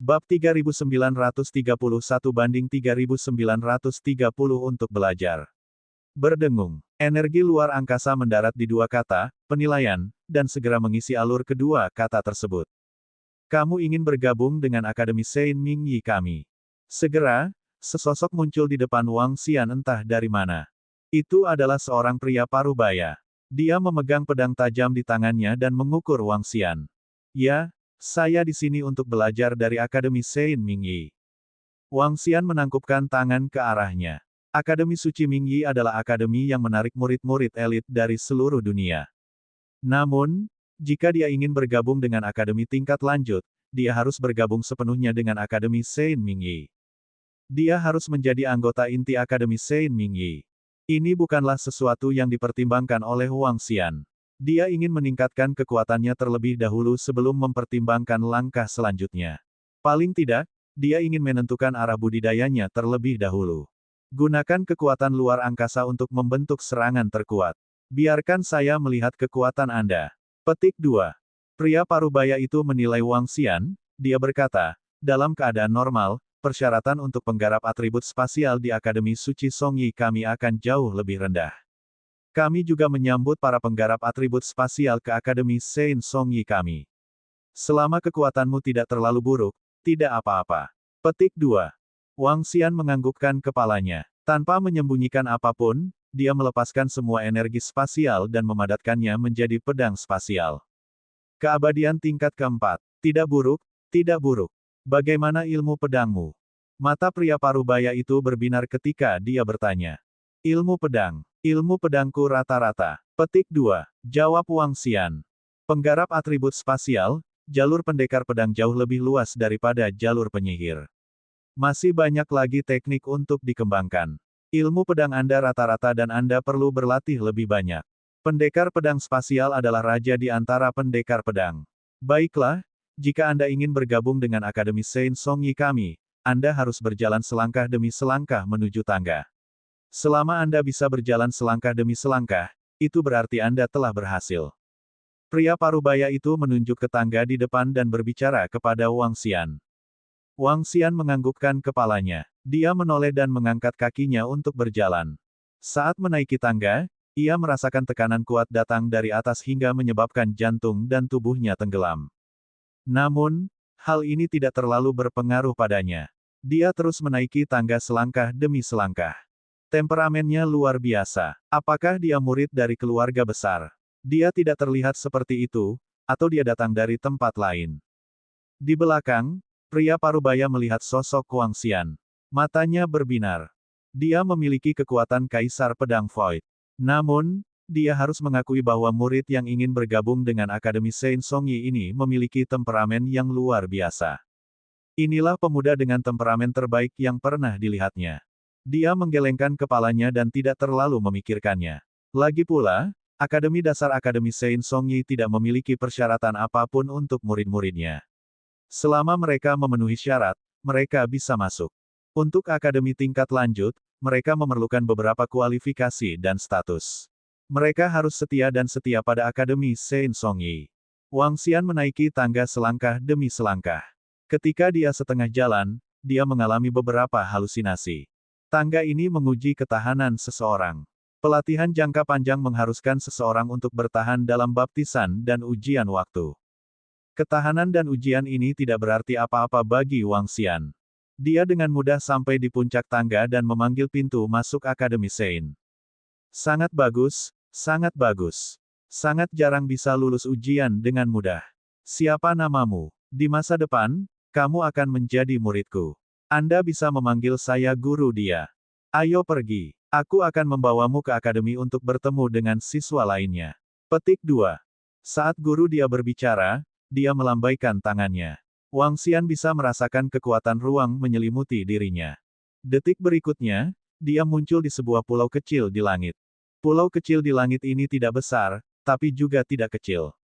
Bab 3931 banding 3930 untuk belajar. Berdengung. Energi luar angkasa mendarat di dua kata, penilaian, dan segera mengisi alur kedua kata tersebut. Kamu ingin bergabung dengan Akademi Sein Ming Yi kami. Segera, sesosok muncul di depan Wang Xian entah dari mana. Itu adalah seorang pria parubaya. Dia memegang pedang tajam di tangannya dan mengukur Wang Xian. Ya, saya di sini untuk belajar dari Akademi Sein Ming Yi. Wang Xian menangkupkan tangan ke arahnya. Akademi Suci Ming Yi adalah akademi yang menarik murid-murid elit dari seluruh dunia. Namun, jika dia ingin bergabung dengan akademi tingkat lanjut, dia harus bergabung sepenuhnya dengan Akademi Sein Ming Yi. Dia harus menjadi anggota inti Akademi Sein Ming Yi. Ini bukanlah sesuatu yang dipertimbangkan oleh Wang Xian. Dia ingin meningkatkan kekuatannya terlebih dahulu sebelum mempertimbangkan langkah selanjutnya. Paling tidak, dia ingin menentukan arah budidayanya terlebih dahulu. Gunakan kekuatan luar angkasa untuk membentuk serangan terkuat. Biarkan saya melihat kekuatan Anda. Petik 2. Pria parubaya itu menilai Wang Xian, dia berkata, dalam keadaan normal, persyaratan untuk penggarap atribut spasial di Akademi Suci Song Yi kami akan jauh lebih rendah. Kami juga menyambut para penggarap atribut spasial ke Akademi Sein Song Yi kami. Selama kekuatanmu tidak terlalu buruk, tidak apa-apa. Petik 2. Wang Xian menganggukkan kepalanya. Tanpa menyembunyikan apapun, dia melepaskan semua energi spasial dan memadatkannya menjadi pedang spasial. Keabadian tingkat keempat. Tidak buruk, tidak buruk. Bagaimana ilmu pedangmu? Mata pria parubaya itu berbinar ketika dia bertanya. Ilmu pedang. Ilmu pedangku rata-rata. Petik 2. Jawab Wang Xian. Penggarap atribut spasial, jalur pendekar pedang jauh lebih luas daripada jalur penyihir. Masih banyak lagi teknik untuk dikembangkan. Ilmu pedang Anda rata-rata dan Anda perlu berlatih lebih banyak. Pendekar pedang spasial adalah raja di antara pendekar pedang. Baiklah, jika Anda ingin bergabung dengan Akademi Sein Song Yi kami, Anda harus berjalan selangkah demi selangkah menuju tangga. Selama Anda bisa berjalan selangkah demi selangkah, itu berarti Anda telah berhasil. Pria parubaya itu menunjuk ke tangga di depan dan berbicara kepada Wang Xian. Wang Xian menganggukkan kepalanya. Dia menoleh dan mengangkat kakinya untuk berjalan. Saat menaiki tangga, ia merasakan tekanan kuat datang dari atas hingga menyebabkan jantung dan tubuhnya tenggelam. Namun, hal ini tidak terlalu berpengaruh padanya. Dia terus menaiki tangga selangkah demi selangkah. Temperamennya luar biasa. Apakah dia murid dari keluarga besar? Dia tidak terlihat seperti itu, atau dia datang dari tempat lain. Di belakang, pria parubaya melihat sosok Wang Xian. Matanya berbinar. Dia memiliki kekuatan Kaisar Pedang Void. Namun, dia harus mengakui bahwa murid yang ingin bergabung dengan Akademi Sein Song Yi ini memiliki temperamen yang luar biasa. Inilah pemuda dengan temperamen terbaik yang pernah dilihatnya. Dia menggelengkan kepalanya dan tidak terlalu memikirkannya. Lagi pula, Akademi Dasar Akademi Sein Song Yi tidak memiliki persyaratan apapun untuk murid-muridnya. Selama mereka memenuhi syarat, mereka bisa masuk. Untuk akademi tingkat lanjut, mereka memerlukan beberapa kualifikasi dan status. Mereka harus setia dan setia pada Akademi Sein Song Yi. Wang Xian menaiki tangga selangkah demi selangkah. Ketika dia setengah jalan, dia mengalami beberapa halusinasi. Tangga ini menguji ketahanan seseorang. Pelatihan jangka panjang mengharuskan seseorang untuk bertahan dalam baptisan dan ujian waktu. Ketahanan dan ujian ini tidak berarti apa-apa bagi Wang Xian. Dia dengan mudah sampai di puncak tangga dan memanggil pintu masuk Akademi Sein. Sangat bagus, sangat bagus. Sangat jarang bisa lulus ujian dengan mudah. Siapa namamu? Di masa depan, kamu akan menjadi muridku. Anda bisa memanggil saya guru dia. Ayo pergi. Aku akan membawamu ke akademi untuk bertemu dengan siswa lainnya. Petik 2. Saat guru dia berbicara, dia melambaikan tangannya. Wang Xian bisa merasakan kekuatan ruang menyelimuti dirinya. Detik berikutnya, dia muncul di sebuah pulau kecil di langit. Pulau kecil di langit ini tidak besar, tapi juga tidak kecil.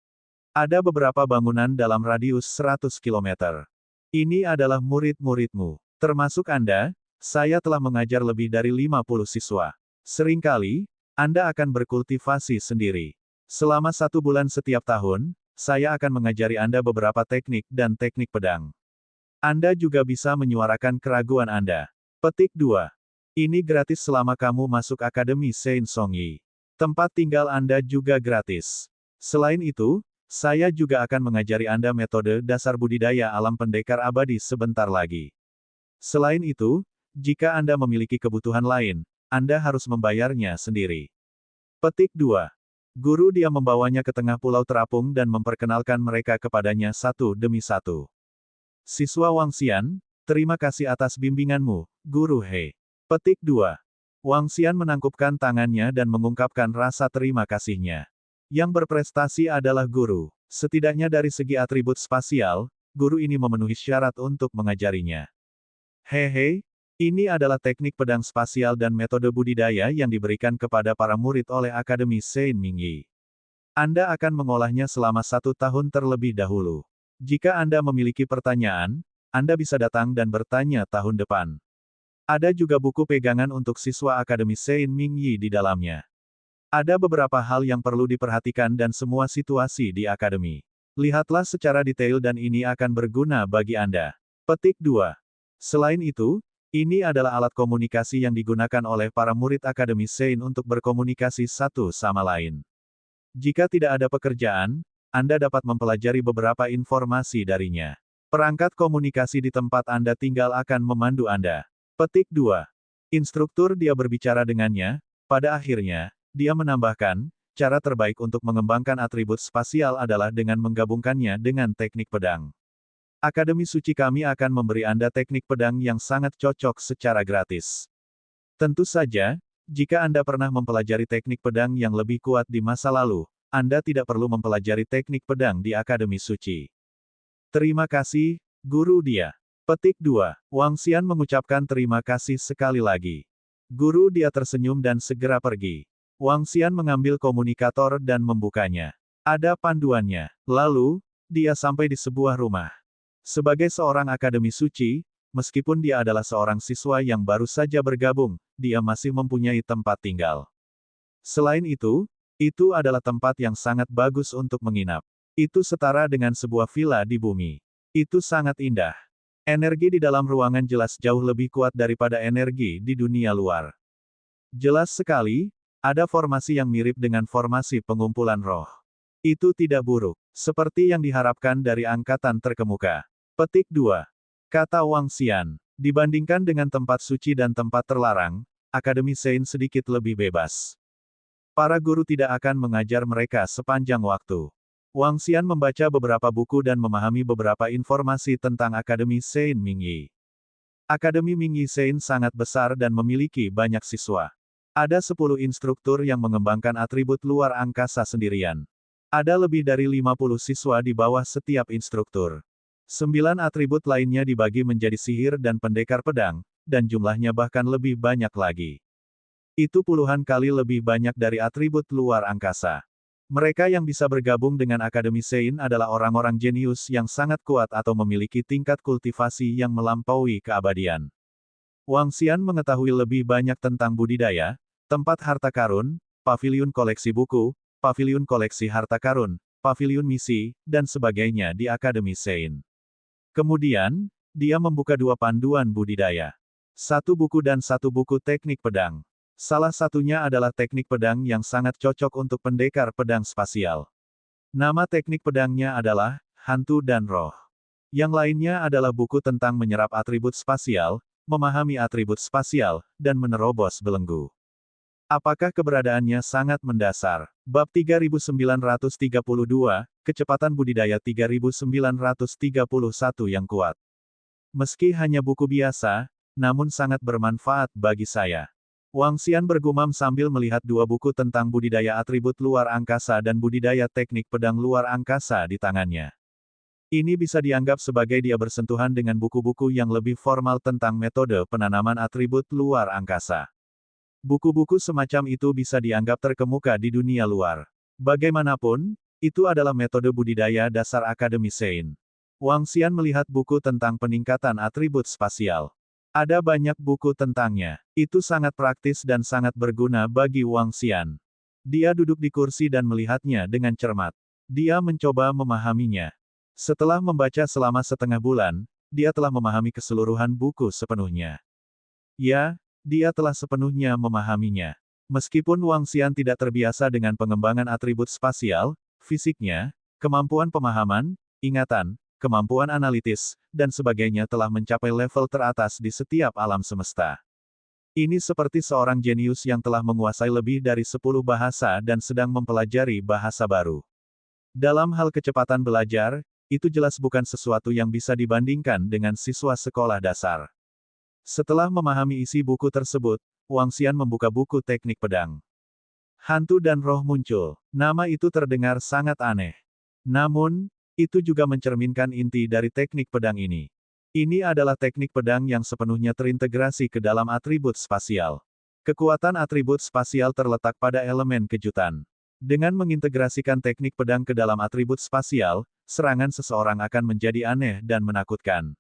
Ada beberapa bangunan dalam radius 100 km. Ini adalah murid-muridmu. Termasuk Anda, saya telah mengajar lebih dari 50 siswa. Seringkali, Anda akan berkultivasi sendiri. Selama 1 bulan setiap tahun, saya akan mengajari Anda beberapa teknik dan teknik pedang. Anda juga bisa menyuarakan keraguan Anda. Petik 2. Ini gratis selama kamu masuk Akademi Sein Songyi. Tempat tinggal Anda juga gratis. Selain itu, saya juga akan mengajari Anda metode dasar budidaya alam pendekar abadi sebentar lagi. Selain itu, jika Anda memiliki kebutuhan lain, Anda harus membayarnya sendiri. Petik 2. Guru dia membawanya ke tengah pulau terapung dan memperkenalkan mereka kepadanya satu demi satu. Siswa Wang Xian, terima kasih atas bimbinganmu, Guru He. Petik 2. Wang Xian menangkupkan tangannya dan mengungkapkan rasa terima kasihnya. Yang berprestasi adalah guru. Setidaknya dari segi atribut spasial, guru ini memenuhi syarat untuk mengajarinya. Hehe, ini adalah teknik pedang spasial dan metode budidaya yang diberikan kepada para murid oleh Akademi Sein Mingyi. Anda akan mengolahnya selama 1 tahun terlebih dahulu. Jika Anda memiliki pertanyaan, Anda bisa datang dan bertanya tahun depan. Ada juga buku pegangan untuk siswa Akademi Sein Mingyi di dalamnya. Ada beberapa hal yang perlu diperhatikan dan semua situasi di akademi. Lihatlah secara detail dan ini akan berguna bagi Anda. Petik 2. Selain itu, ini adalah alat komunikasi yang digunakan oleh para murid Akademi Sein untuk berkomunikasi satu sama lain. Jika tidak ada pekerjaan, Anda dapat mempelajari beberapa informasi darinya. Perangkat komunikasi di tempat Anda tinggal akan memandu Anda. Petik 2. Instruktur dia berbicara dengannya, pada akhirnya, dia menambahkan, cara terbaik untuk mengembangkan atribut spasial adalah dengan menggabungkannya dengan teknik pedang. Akademi Suci kami akan memberi Anda teknik pedang yang sangat cocok secara gratis. Tentu saja, jika Anda pernah mempelajari teknik pedang yang lebih kuat di masa lalu, Anda tidak perlu mempelajari teknik pedang di Akademi Suci. Terima kasih, Guru dia. Petik 2. Wang Xian mengucapkan terima kasih sekali lagi. Guru dia tersenyum dan segera pergi. Wang Xian mengambil komunikator dan membukanya. Ada panduannya. Lalu, dia sampai di sebuah rumah. Sebagai seorang akademi suci, meskipun dia adalah seorang siswa yang baru saja bergabung, dia masih mempunyai tempat tinggal. Selain itu adalah tempat yang sangat bagus untuk menginap. Itu setara dengan sebuah villa di bumi. Itu sangat indah. Energi di dalam ruangan jelas jauh lebih kuat daripada energi di dunia luar. Jelas sekali, ada formasi yang mirip dengan formasi pengumpulan roh. Itu tidak buruk, seperti yang diharapkan dari angkatan terkemuka. Petik 2. Kata Wang Xian, dibandingkan dengan tempat suci dan tempat terlarang, Akademi Sein sedikit lebih bebas. Para guru tidak akan mengajar mereka sepanjang waktu. Wang Xian membaca beberapa buku dan memahami beberapa informasi tentang Akademi Sein Mingyi. Akademi Mingyi Sein sangat besar dan memiliki banyak siswa. Ada 10 instruktur yang mengembangkan atribut luar angkasa sendirian. Ada lebih dari 50 siswa di bawah setiap instruktur. 9 atribut lainnya dibagi menjadi sihir dan pendekar pedang, dan jumlahnya bahkan lebih banyak lagi. Itu puluhan kali lebih banyak dari atribut luar angkasa. Mereka yang bisa bergabung dengan Akademi Sein adalah orang-orang jenius yang sangat kuat atau memiliki tingkat kultivasi yang melampaui keabadian. Wang Xian mengetahui lebih banyak tentang budidaya, tempat harta karun, paviliun koleksi buku, paviliun koleksi harta karun, paviliun misi, dan sebagainya di Akademi Sein. Kemudian, dia membuka 2 panduan budidaya. 1 buku dan 1 buku teknik pedang. Salah satunya adalah teknik pedang yang sangat cocok untuk pendekar pedang spasial. Nama teknik pedangnya adalah Hantu dan Roh. Yang lainnya adalah buku tentang menyerap atribut spasial, memahami atribut spasial, dan menerobos belenggu. Apakah keberadaannya sangat mendasar? Bab 3932, Kecepatan Budidaya 3931 yang kuat. Meski hanya buku biasa, namun sangat bermanfaat bagi saya. Wang Xian bergumam sambil melihat 2 buku tentang budidaya atribut luar angkasa dan budidaya teknik pedang luar angkasa di tangannya. Ini bisa dianggap sebagai dia bersentuhan dengan buku-buku yang lebih formal tentang metode penanaman atribut luar angkasa. Buku-buku semacam itu bisa dianggap terkemuka di dunia luar. Bagaimanapun, itu adalah metode budidaya dasar Akademi Sein. Wang Xian melihat buku tentang peningkatan atribut spasial. Ada banyak buku tentangnya. Itu sangat praktis dan sangat berguna bagi Wang Xian. Dia duduk di kursi dan melihatnya dengan cermat. Dia mencoba memahaminya. Setelah membaca selama setengah bulan, dia telah memahami keseluruhan buku sepenuhnya. Ya, dia telah sepenuhnya memahaminya. Meskipun Wang Xian tidak terbiasa dengan pengembangan atribut spasial, fisiknya, kemampuan pemahaman, ingatan, kemampuan analitis, dan sebagainya telah mencapai level teratas di setiap alam semesta. Ini seperti seorang jenius yang telah menguasai lebih dari 10 bahasa dan sedang mempelajari bahasa baru. Dalam hal kecepatan belajar, itu jelas bukan sesuatu yang bisa dibandingkan dengan siswa sekolah dasar. Setelah memahami isi buku tersebut, Wang Xian membuka buku teknik pedang. Hantu dan roh muncul. Nama itu terdengar sangat aneh. Namun, itu juga mencerminkan inti dari teknik pedang ini. Ini adalah teknik pedang yang sepenuhnya terintegrasi ke dalam atribut spasial. Kekuatan atribut spasial terletak pada elemen kejutan. Dengan mengintegrasikan teknik pedang ke dalam atribut spasial, serangan seseorang akan menjadi aneh dan menakutkan.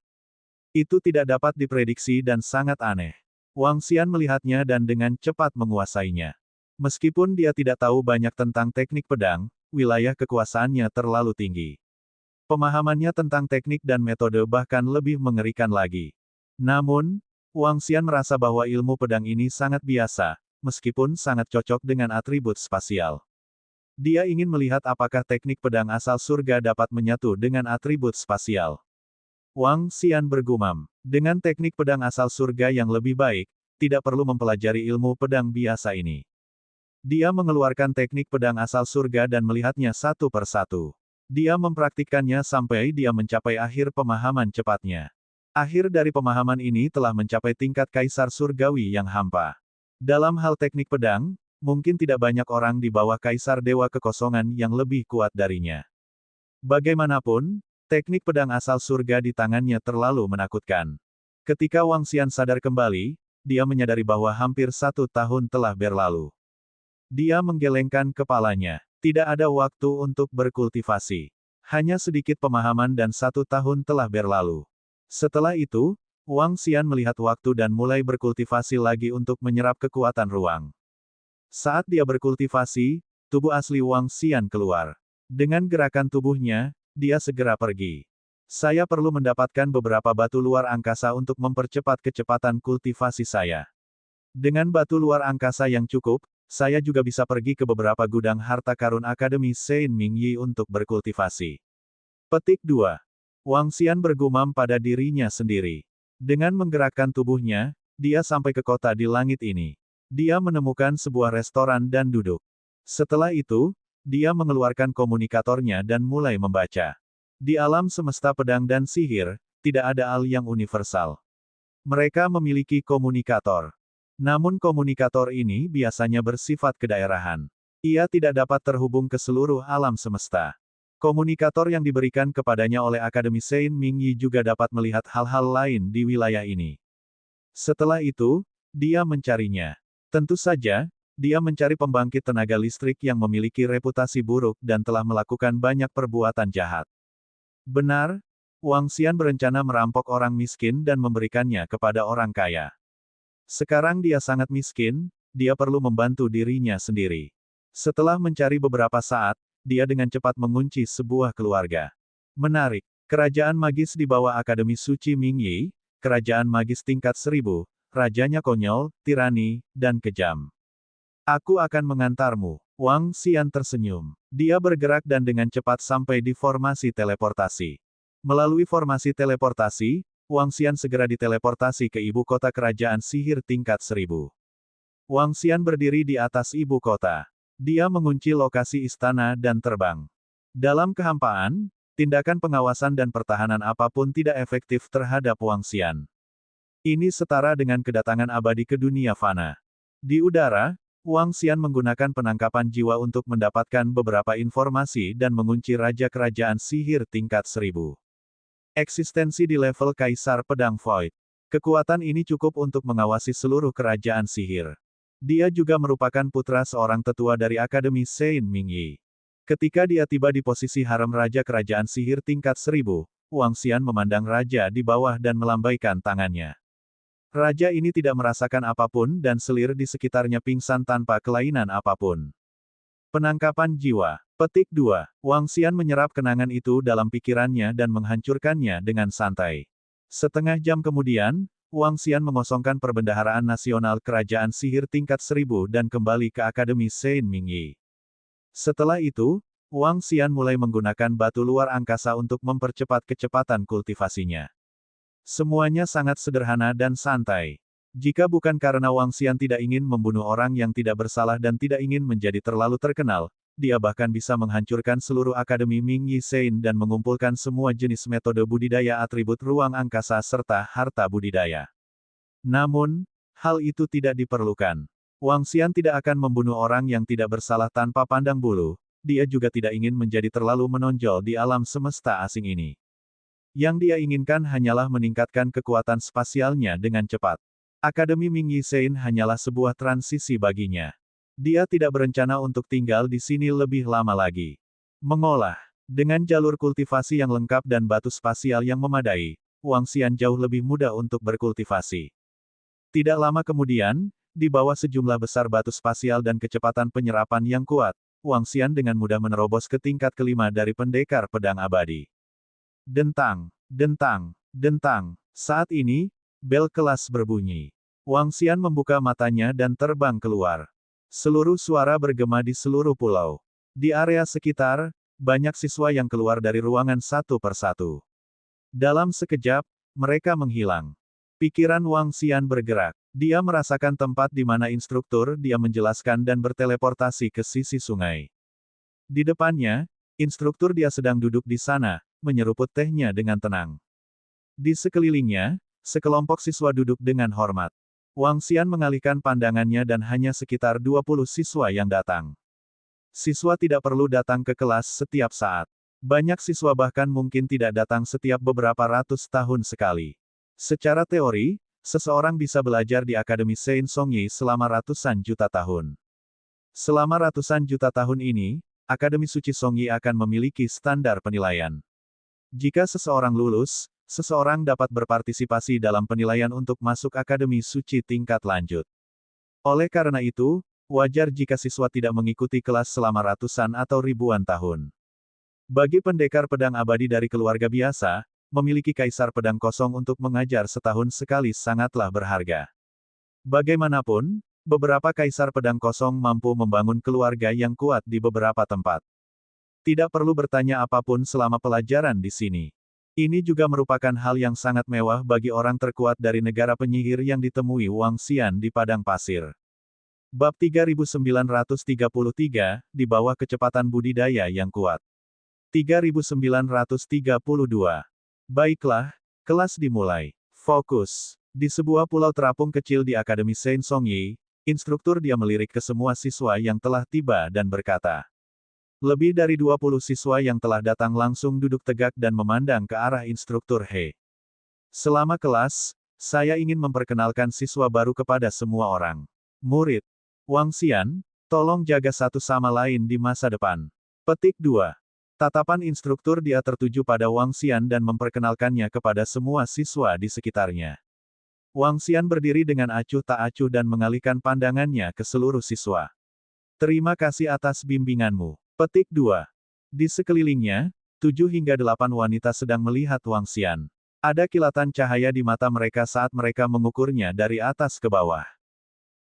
Itu tidak dapat diprediksi dan sangat aneh. Wang Xian melihatnya dan dengan cepat menguasainya. Meskipun dia tidak tahu banyak tentang teknik pedang, wilayah kekuasaannya terlalu tinggi. Pemahamannya tentang teknik dan metode bahkan lebih mengerikan lagi. Namun, Wang Xian merasa bahwa ilmu pedang ini sangat biasa, meskipun sangat cocok dengan atribut spasial. Dia ingin melihat apakah teknik pedang asal surga dapat menyatu dengan atribut spasial. Wang Xian bergumam, dengan teknik pedang asal surga yang lebih baik, tidak perlu mempelajari ilmu pedang biasa ini. Dia mengeluarkan teknik pedang asal surga dan melihatnya satu persatu. Dia mempraktikkannya sampai dia mencapai akhir pemahaman cepatnya. Akhir dari pemahaman ini telah mencapai tingkat kaisar surgawi yang hampa. Dalam hal teknik pedang, mungkin tidak banyak orang di bawah kaisar dewa kekosongan yang lebih kuat darinya. Bagaimanapun, teknik pedang asal surga di tangannya terlalu menakutkan. Ketika Wang Xian sadar kembali, dia menyadari bahwa hampir 1 tahun telah berlalu. Dia menggelengkan kepalanya. Tidak ada waktu untuk berkultivasi. Hanya sedikit pemahaman dan 1 tahun telah berlalu. Setelah itu, Wang Xian melihat waktu dan mulai berkultivasi lagi untuk menyerap kekuatan ruang. Saat dia berkultivasi, tubuh asli Wang Xian keluar. Dengan gerakan tubuhnya, dia segera pergi. Saya perlu mendapatkan beberapa batu luar angkasa untuk mempercepat kecepatan kultivasi saya. Dengan batu luar angkasa yang cukup, saya juga bisa pergi ke beberapa gudang harta karun Akademi Sein Mingyi untuk berkultivasi. Petik 2. Wang Xian bergumam pada dirinya sendiri. Dengan menggerakkan tubuhnya, dia sampai ke kota di langit ini. Dia menemukan sebuah restoran dan duduk. Setelah itu, dia mengeluarkan komunikatornya dan mulai membaca. Di alam semesta pedang dan sihir, tidak ada hal yang universal. Mereka memiliki komunikator. Namun komunikator ini biasanya bersifat kedaerahan. Ia tidak dapat terhubung ke seluruh alam semesta. Komunikator yang diberikan kepadanya oleh Akademi Sein Mingyi juga dapat melihat hal-hal lain di wilayah ini. Setelah itu, dia mencarinya. Tentu saja, dia mencari pembangkit tenaga listrik yang memiliki reputasi buruk dan telah melakukan banyak perbuatan jahat. Benar, Wang Xian berencana merampok orang miskin dan memberikannya kepada orang kaya. Sekarang dia sangat miskin, dia perlu membantu dirinya sendiri. Setelah mencari beberapa saat, dia dengan cepat mengunci sebuah keluarga. Menarik, kerajaan magis di bawah Akademi Suci Mingyi, kerajaan magis tingkat 1000, rajanya konyol, tirani, dan kejam. Aku akan mengantarmu. Wang Xian tersenyum. Dia bergerak dan dengan cepat sampai di formasi teleportasi. Melalui formasi teleportasi, Wang Xian segera diteleportasi ke ibu kota kerajaan sihir tingkat 1000. Wang Xian berdiri di atas ibu kota. Dia mengunci lokasi istana dan terbang. Dalam kehampaan, tindakan pengawasan dan pertahanan apapun tidak efektif terhadap Wang Xian. Ini setara dengan kedatangan abadi ke dunia fana. Di udara, Wang Xian menggunakan penangkapan jiwa untuk mendapatkan beberapa informasi dan mengunci raja kerajaan sihir tingkat 1000. Eksistensi di level Kaisar Pedang Void. Kekuatan ini cukup untuk mengawasi seluruh kerajaan sihir. Dia juga merupakan putra seorang tetua dari Akademi Sein Mingyi. Ketika dia tiba di posisi harem raja kerajaan sihir tingkat 1000, Wang Xian memandang raja di bawah dan melambaikan tangannya. Raja ini tidak merasakan apapun dan selir di sekitarnya pingsan tanpa kelainan apapun. Penangkapan jiwa. Petik 2. Wang Xian menyerap kenangan itu dalam pikirannya dan menghancurkannya dengan santai. Setengah jam kemudian, Wang Xian mengosongkan Perbendaharaan Nasional Kerajaan Sihir tingkat 1000 dan kembali ke Akademi Sein Mingyi. Setelah itu, Wang Xian mulai menggunakan batu luar angkasa untuk mempercepat kecepatan kultivasinya. Semuanya sangat sederhana dan santai. Jika bukan karena Wang Xian tidak ingin membunuh orang yang tidak bersalah dan tidak ingin menjadi terlalu terkenal, dia bahkan bisa menghancurkan seluruh Akademi Mingyi Sein dan mengumpulkan semua jenis metode budidaya atribut ruang angkasa serta harta budidaya. Namun, hal itu tidak diperlukan. Wang Xian tidak akan membunuh orang yang tidak bersalah tanpa pandang bulu, dia juga tidak ingin menjadi terlalu menonjol di alam semesta asing ini. Yang dia inginkan hanyalah meningkatkan kekuatan spasialnya dengan cepat. Akademi Mingyi Sein hanyalah sebuah transisi baginya. Dia tidak berencana untuk tinggal di sini lebih lama lagi. Mengolah. Dengan jalur kultivasi yang lengkap dan batu spasial yang memadai, Wang Xian jauh lebih mudah untuk berkultivasi. Tidak lama kemudian, di bawah sejumlah besar batu spasial dan kecepatan penyerapan yang kuat, Wang Xian dengan mudah menerobos ke tingkat kelima dari pendekar pedang abadi. Dentang, dentang, dentang. Saat ini, bel kelas berbunyi. Wang Xian membuka matanya dan terbang keluar. Seluruh suara bergema di seluruh pulau. Di area sekitar, banyak siswa yang keluar dari ruangan satu persatu. Dalam sekejap, mereka menghilang. Pikiran Wang Xian bergerak. Dia merasakan tempat di mana instruktur dia menjelaskan dan berteleportasi ke sisi sungai. Di depannya, instruktur dia sedang duduk di sana, menyeruput tehnya dengan tenang. Di sekelilingnya, sekelompok siswa duduk dengan hormat. Wang Xian mengalihkan pandangannya dan hanya sekitar 20 siswa yang datang. Siswa tidak perlu datang ke kelas setiap saat. Banyak siswa bahkan mungkin tidak datang setiap beberapa ratus tahun sekali. Secara teori, seseorang bisa belajar di Akademi Sein Songyi selama ratusan juta tahun. Selama ratusan juta tahun ini, Akademi Suci Songyi akan memiliki standar penilaian. Jika seseorang lulus, seseorang dapat berpartisipasi dalam penilaian untuk masuk Akademi Suci tingkat lanjut. Oleh karena itu, wajar jika siswa tidak mengikuti kelas selama ratusan atau ribuan tahun. Bagi pendekar pedang abadi dari keluarga biasa, memiliki kaisar pedang kosong untuk mengajar setahun sekali sangatlah berharga. Bagaimanapun, beberapa kaisar pedang kosong mampu membangun keluarga yang kuat di beberapa tempat. Tidak perlu bertanya apapun selama pelajaran di sini. Ini juga merupakan hal yang sangat mewah bagi orang terkuat dari negara penyihir yang ditemui Wang Xian di padang pasir. Bab 3933, di bawah kecepatan budidaya yang kuat. 3932. Baiklah, kelas dimulai. Fokus. Di sebuah pulau terapung kecil di Akademi Sein Songyi, instruktur dia melirik ke semua siswa yang telah tiba dan berkata, lebih dari 20 siswa yang telah datang langsung duduk tegak dan memandang ke arah instruktur He. Selama kelas, saya ingin memperkenalkan siswa baru kepada semua orang. Murid. Wang Xian, tolong jaga satu sama lain di masa depan. Petik 2. Tatapan instruktur dia tertuju pada Wang Xian dan memperkenalkannya kepada semua siswa di sekitarnya. Wang Xian berdiri dengan acuh tak acuh dan mengalihkan pandangannya ke seluruh siswa. Terima kasih atas bimbinganmu. Petik 2. Di sekelilingnya, 7 hingga 8 wanita sedang melihat Wang Xian. Ada kilatan cahaya di mata mereka saat mereka mengukurnya dari atas ke bawah.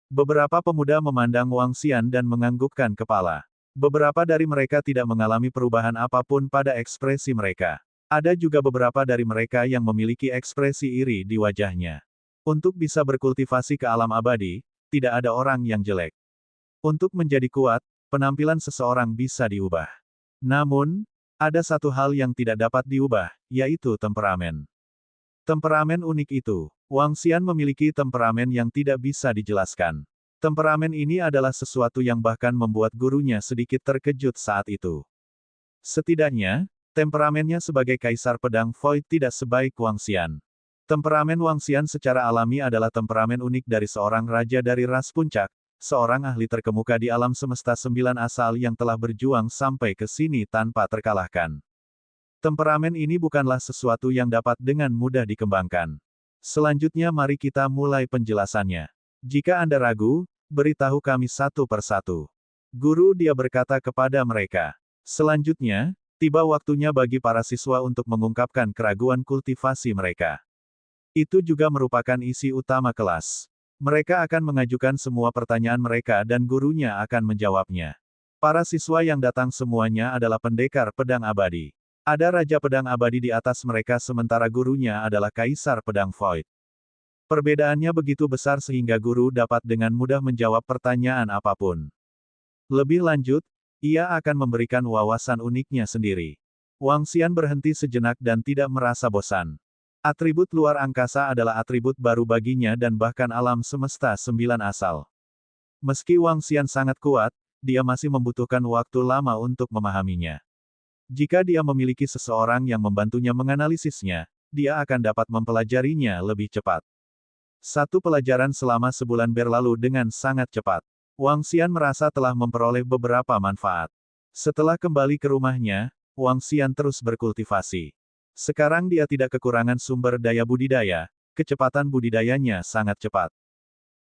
Beberapa pemuda memandang Wang Xian dan menganggukkan kepala. Beberapa dari mereka tidak mengalami perubahan apapun pada ekspresi mereka. Ada juga beberapa dari mereka yang memiliki ekspresi iri di wajahnya. Untuk bisa berkultivasi ke alam abadi, tidak ada orang yang jelek. Untuk menjadi kuat, penampilan seseorang bisa diubah. Namun, ada satu hal yang tidak dapat diubah, yaitu temperamen. Temperamen unik itu. Wang Xian memiliki temperamen yang tidak bisa dijelaskan. Temperamen ini adalah sesuatu yang bahkan membuat gurunya sedikit terkejut saat itu. Setidaknya, temperamennya sebagai kaisar pedang Void tidak sebaik Wang Xian. Temperamen Wang Xian secara alami adalah temperamen unik dari seorang raja dari ras puncak, seorang ahli terkemuka di alam semesta 9 asal yang telah berjuang sampai ke sini tanpa terkalahkan. Temperamen ini bukanlah sesuatu yang dapat dengan mudah dikembangkan. Selanjutnya mari kita mulai penjelasannya. Jika Anda ragu, beritahu kami satu persatu. Guru dia berkata kepada mereka. Selanjutnya, tiba waktunya bagi para siswa untuk mengungkapkan keraguan kultivasi mereka. Itu juga merupakan isi utama kelas. Mereka akan mengajukan semua pertanyaan mereka dan gurunya akan menjawabnya. Para siswa yang datang semuanya adalah pendekar pedang abadi. Ada Raja Pedang Abadi di atas mereka sementara gurunya adalah Kaisar Pedang Void. Perbedaannya begitu besar sehingga guru dapat dengan mudah menjawab pertanyaan apapun. Lebih lanjut, ia akan memberikan wawasan uniknya sendiri. Wang Xian berhenti sejenak dan tidak merasa bosan. Atribut luar angkasa adalah atribut baru baginya dan bahkan alam semesta 9 asal. Meski Wang Xian sangat kuat, dia masih membutuhkan waktu lama untuk memahaminya. Jika dia memiliki seseorang yang membantunya menganalisisnya, dia akan dapat mempelajarinya lebih cepat. Satu pelajaran selama sebulan berlalu dengan sangat cepat. Wang Xian merasa telah memperoleh beberapa manfaat. Setelah kembali ke rumahnya, Wang Xian terus berkultivasi. Sekarang dia tidak kekurangan sumber daya budidaya, kecepatan budidayanya sangat cepat.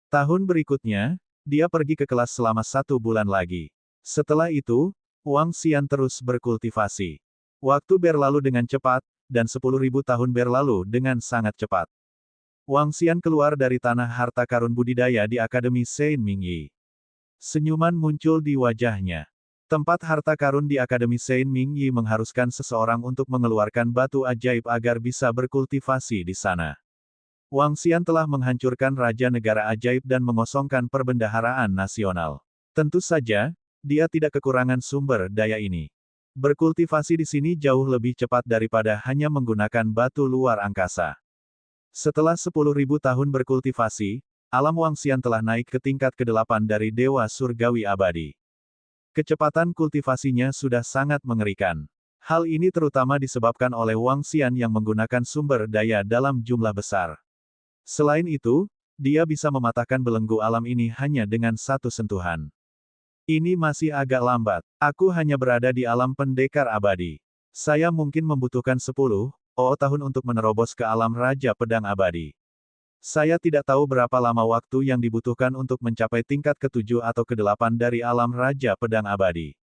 Tahun berikutnya, dia pergi ke kelas selama 1 bulan lagi. Setelah itu, Wang Xian terus berkultivasi. Waktu berlalu dengan cepat, dan 10.000 tahun berlalu dengan sangat cepat. Wang Xian keluar dari tanah harta karun budidaya di Akademi Sein Mingyi. Senyuman muncul di wajahnya. Tempat harta karun di Akademi Sein Mingyi mengharuskan seseorang untuk mengeluarkan batu ajaib agar bisa berkultivasi di sana. Wang Xian telah menghancurkan Raja Negara Ajaib dan mengosongkan perbendaharaan nasional. Tentu saja, dia tidak kekurangan sumber daya ini. Berkultivasi di sini jauh lebih cepat daripada hanya menggunakan batu luar angkasa. Setelah 10.000 tahun berkultivasi, alam Wang Xian telah naik ke tingkat ke-8 dari Dewa Surgawi Abadi. Kecepatan kultivasinya sudah sangat mengerikan. Hal ini terutama disebabkan oleh Wang Xian yang menggunakan sumber daya dalam jumlah besar. Selain itu, dia bisa mematahkan belenggu alam ini hanya dengan satu sentuhan. Ini masih agak lambat. Aku hanya berada di alam pendekar abadi. Saya mungkin membutuhkan 10 tahun untuk menerobos ke alam Raja Pedang Abadi. Saya tidak tahu berapa lama waktu yang dibutuhkan untuk mencapai tingkat ke-7 atau ke-8 dari alam Raja Pedang Abadi.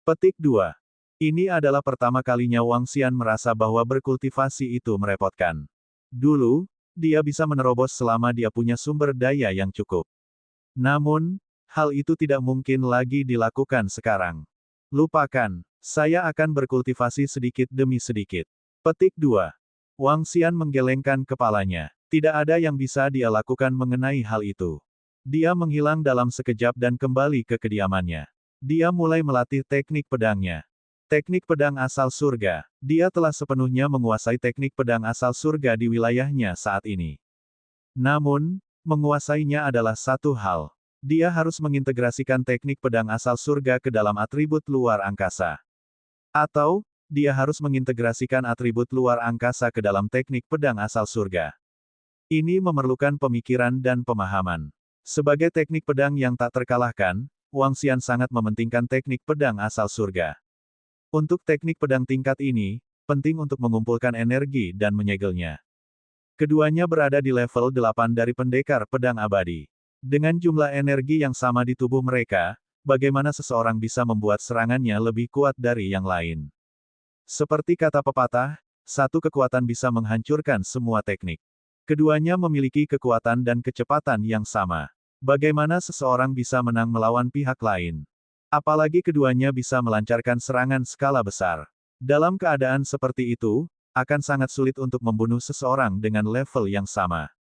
Petik 2. Ini adalah pertama kalinya Wang Xian merasa bahwa berkultivasi itu merepotkan. Dulu, dia bisa menerobos selama dia punya sumber daya yang cukup. Namun, hal itu tidak mungkin lagi dilakukan sekarang. Lupakan, saya akan berkultivasi sedikit demi sedikit. Petik 2. Wang Xian menggelengkan kepalanya. Tidak ada yang bisa dia lakukan mengenai hal itu. Dia menghilang dalam sekejap dan kembali ke kediamannya. Dia mulai melatih teknik pedangnya. Teknik pedang asal surga. Dia telah sepenuhnya menguasai teknik pedang asal surga di wilayahnya saat ini. Namun, menguasainya adalah satu hal. Dia harus mengintegrasikan teknik pedang asal surga ke dalam atribut luar angkasa. Atau, dia harus mengintegrasikan atribut luar angkasa ke dalam teknik pedang asal surga. Ini memerlukan pemikiran dan pemahaman. Sebagai teknik pedang yang tak terkalahkan, Wang Xian sangat mementingkan teknik pedang asal surga. Untuk teknik pedang tingkat ini, penting untuk mengumpulkan energi dan menyegelnya. Keduanya berada di level 8 dari pendekar pedang abadi. Dengan jumlah energi yang sama di tubuh mereka, bagaimana seseorang bisa membuat serangannya lebih kuat dari yang lain? Seperti kata pepatah, satu kekuatan bisa menghancurkan semua teknik. Keduanya memiliki kekuatan dan kecepatan yang sama. Bagaimana seseorang bisa menang melawan pihak lain? Apalagi keduanya bisa melancarkan serangan skala besar. Dalam keadaan seperti itu, akan sangat sulit untuk membunuh seseorang dengan level yang sama.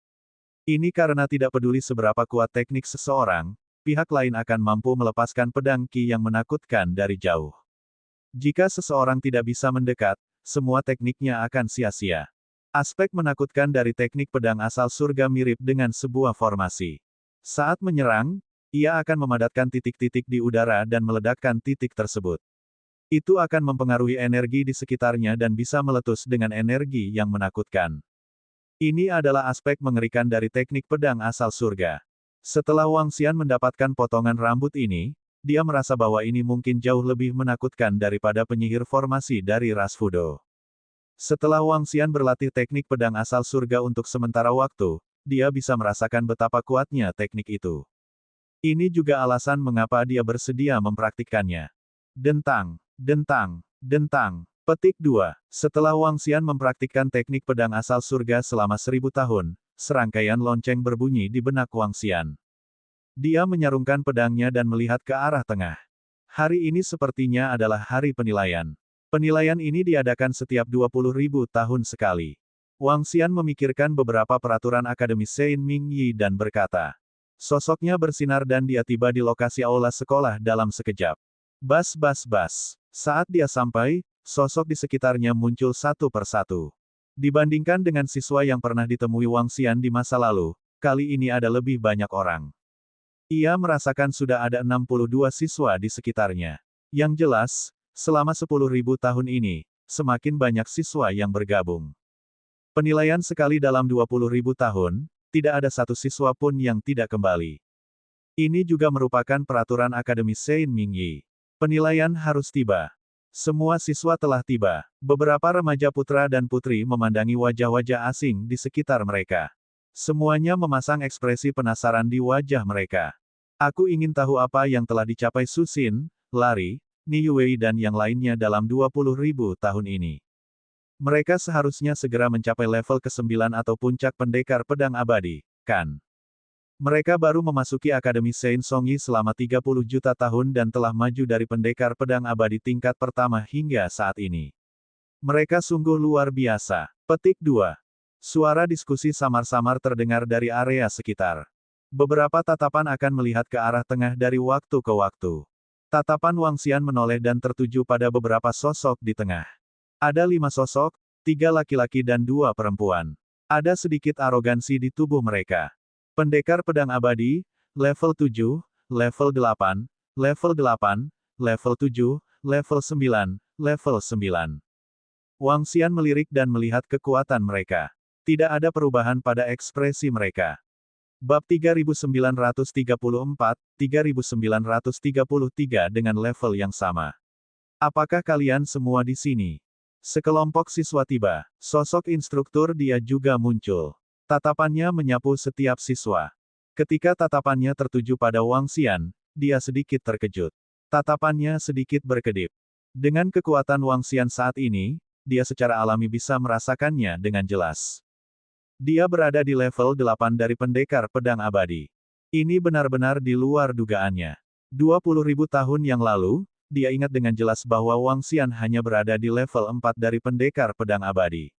Ini karena tidak peduli seberapa kuat teknik seseorang, pihak lain akan mampu melepaskan pedang Qi yang menakutkan dari jauh. Jika seseorang tidak bisa mendekat, semua tekniknya akan sia-sia. Aspek menakutkan dari teknik pedang asal surga mirip dengan sebuah formasi. Saat menyerang, ia akan memadatkan titik-titik di udara dan meledakkan titik tersebut. Itu akan mempengaruhi energi di sekitarnya dan bisa meletus dengan energi yang menakutkan. Ini adalah aspek mengerikan dari teknik pedang asal surga. Setelah Wang Xian mendapatkan potongan rambut ini, dia merasa bahwa ini mungkin jauh lebih menakutkan daripada penyihir formasi dari ras Fudo. Setelah Wang Xian berlatih teknik pedang asal surga untuk sementara waktu, dia bisa merasakan betapa kuatnya teknik itu. Ini juga alasan mengapa dia bersedia mempraktikkannya. Dentang, dentang, dentang. Petik 2. Setelah Wang Xian mempraktikkan teknik pedang asal surga selama 1000 tahun, serangkaian lonceng berbunyi di benak Wang Xian. Dia menyarungkan pedangnya dan melihat ke arah tengah. Hari ini sepertinya adalah hari penilaian. Penilaian ini diadakan setiap 20.000 tahun sekali. Wang Xian memikirkan beberapa peraturan Akademi Sein Ming Yi dan berkata. Sosoknya bersinar dan dia tiba di lokasi aula sekolah dalam sekejap. Bas bas bas. Saat dia sampai, sosok di sekitarnya muncul satu persatu. Dibandingkan dengan siswa yang pernah ditemui Wang Xian di masa lalu, kali ini ada lebih banyak orang. Ia merasakan sudah ada 62 siswa di sekitarnya. Yang jelas, selama 10.000 tahun ini, semakin banyak siswa yang bergabung. Penilaian sekali dalam 20.000 tahun, tidak ada satu siswa pun yang tidak kembali. Ini juga merupakan peraturan Akademi Sein Ming Yi. Penilaian harus tiba. Semua siswa telah tiba. Beberapa remaja putra dan putri memandangi wajah-wajah asing di sekitar mereka. Semuanya memasang ekspresi penasaran di wajah mereka. Aku ingin tahu apa yang telah dicapai Su Xin, Lari, Ni Yue dan yang lainnya dalam 20.000 tahun ini. Mereka seharusnya segera mencapai level ke-9 atau puncak pendekar pedang abadi, kan? Mereka baru memasuki Akademi Sein Songyi selama 30 juta tahun dan telah maju dari pendekar pedang abadi tingkat pertama hingga saat ini. Mereka sungguh luar biasa. Petik 2. Suara diskusi samar-samar terdengar dari area sekitar. Beberapa tatapan akan melihat ke arah tengah dari waktu ke waktu. Tatapan Wang Xian menoleh dan tertuju pada beberapa sosok di tengah. Ada 5 sosok, 3 laki-laki dan 2 perempuan. Ada sedikit arogansi di tubuh mereka. Pendekar pedang abadi, level 7, level 8, level 8, level 7, level 9, level 9. Wang Xian melirik dan melihat kekuatan mereka. Tidak ada perubahan pada ekspresi mereka. Bab 3934, 3933 dengan level yang sama. Apakah kalian semua di sini? Sekelompok siswa tiba. Sosok instruktur dia juga muncul. Tatapannya menyapu setiap siswa. Ketika tatapannya tertuju pada Wang Xian, dia sedikit terkejut. Tatapannya sedikit berkedip. Dengan kekuatan Wang Xian saat ini, dia secara alami bisa merasakannya dengan jelas. Dia berada di level 8 dari pendekar pedang abadi. Ini benar-benar di luar dugaannya. 20.000 tahun yang lalu, dia ingat dengan jelas bahwa Wang Xian hanya berada di level 4 dari pendekar pedang abadi.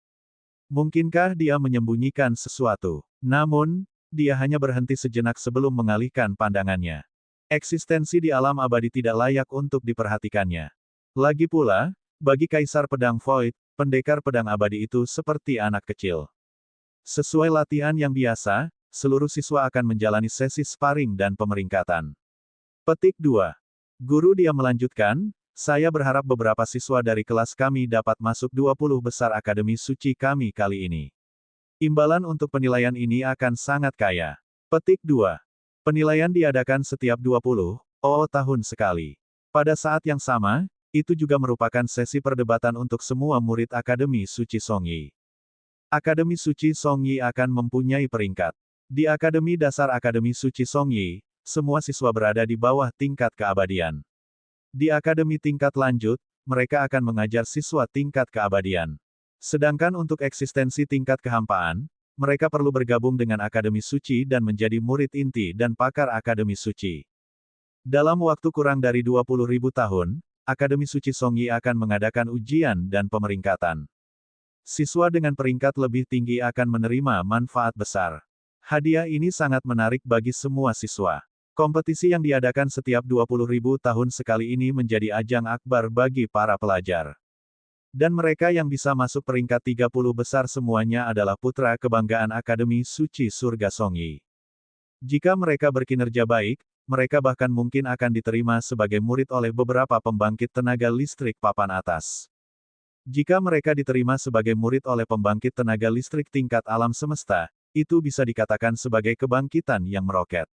Mungkinkah dia menyembunyikan sesuatu? Namun, dia hanya berhenti sejenak sebelum mengalihkan pandangannya. Eksistensi di alam abadi tidak layak untuk diperhatikannya. Lagi pula, bagi Kaisar Pedang Void, pendekar pedang abadi itu seperti anak kecil. Sesuai latihan yang biasa, seluruh siswa akan menjalani sesi sparring dan pemeringkatan. Petik 2. Guru dia melanjutkan, saya berharap beberapa siswa dari kelas kami dapat masuk 20 besar Akademi Suci kami kali ini. Imbalan untuk penilaian ini akan sangat kaya. Petik 2. Penilaian diadakan setiap 20 tahun sekali. Pada saat yang sama, itu juga merupakan sesi perdebatan untuk semua murid Akademi Suci Songyi. Akademi Suci Songyi akan mempunyai peringkat. Di Akademi Dasar Akademi Suci Songyi, semua siswa berada di bawah tingkat keabadian. Di Akademi tingkat lanjut, mereka akan mengajar siswa tingkat keabadian. Sedangkan untuk eksistensi tingkat kehampaan, mereka perlu bergabung dengan Akademi Suci dan menjadi murid inti dan pakar Akademi Suci. Dalam waktu kurang dari 20.000 tahun, Akademi Suci Songyi akan mengadakan ujian dan pemeringkatan. Siswa dengan peringkat lebih tinggi akan menerima manfaat besar. Hadiah ini sangat menarik bagi semua siswa. Kompetisi yang diadakan setiap 20.000 tahun sekali ini menjadi ajang akbar bagi para pelajar. Dan mereka yang bisa masuk peringkat 30 besar semuanya adalah putra kebanggaan Akademi Suci Surga Songyi. Jika mereka berkinerja baik, mereka bahkan mungkin akan diterima sebagai murid oleh beberapa pembangkit tenaga listrik papan atas. Jika mereka diterima sebagai murid oleh pembangkit tenaga listrik tingkat alam semesta, itu bisa dikatakan sebagai kebangkitan yang meroket.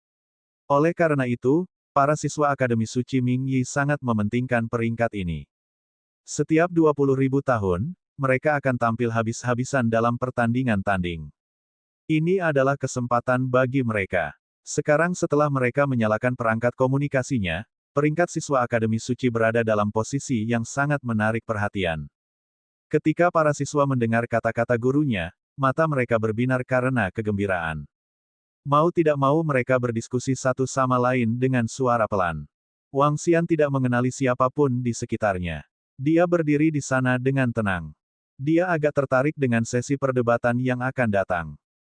Oleh karena itu, para siswa Akademi Suci Ming Yi sangat mementingkan peringkat ini. Setiap 20.000 tahun, mereka akan tampil habis-habisan dalam pertandingan tanding. Ini adalah kesempatan bagi mereka. Sekarang setelah mereka menyalakan perangkat komunikasinya, peringkat siswa Akademi Suci berada dalam posisi yang sangat menarik perhatian. Ketika para siswa mendengar kata-kata gurunya, mata mereka berbinar karena kegembiraan. Mau tidak mau mereka berdiskusi satu sama lain dengan suara pelan. Wang Xian tidak mengenali siapapun di sekitarnya. Dia berdiri di sana dengan tenang. Dia agak tertarik dengan sesi perdebatan yang akan datang.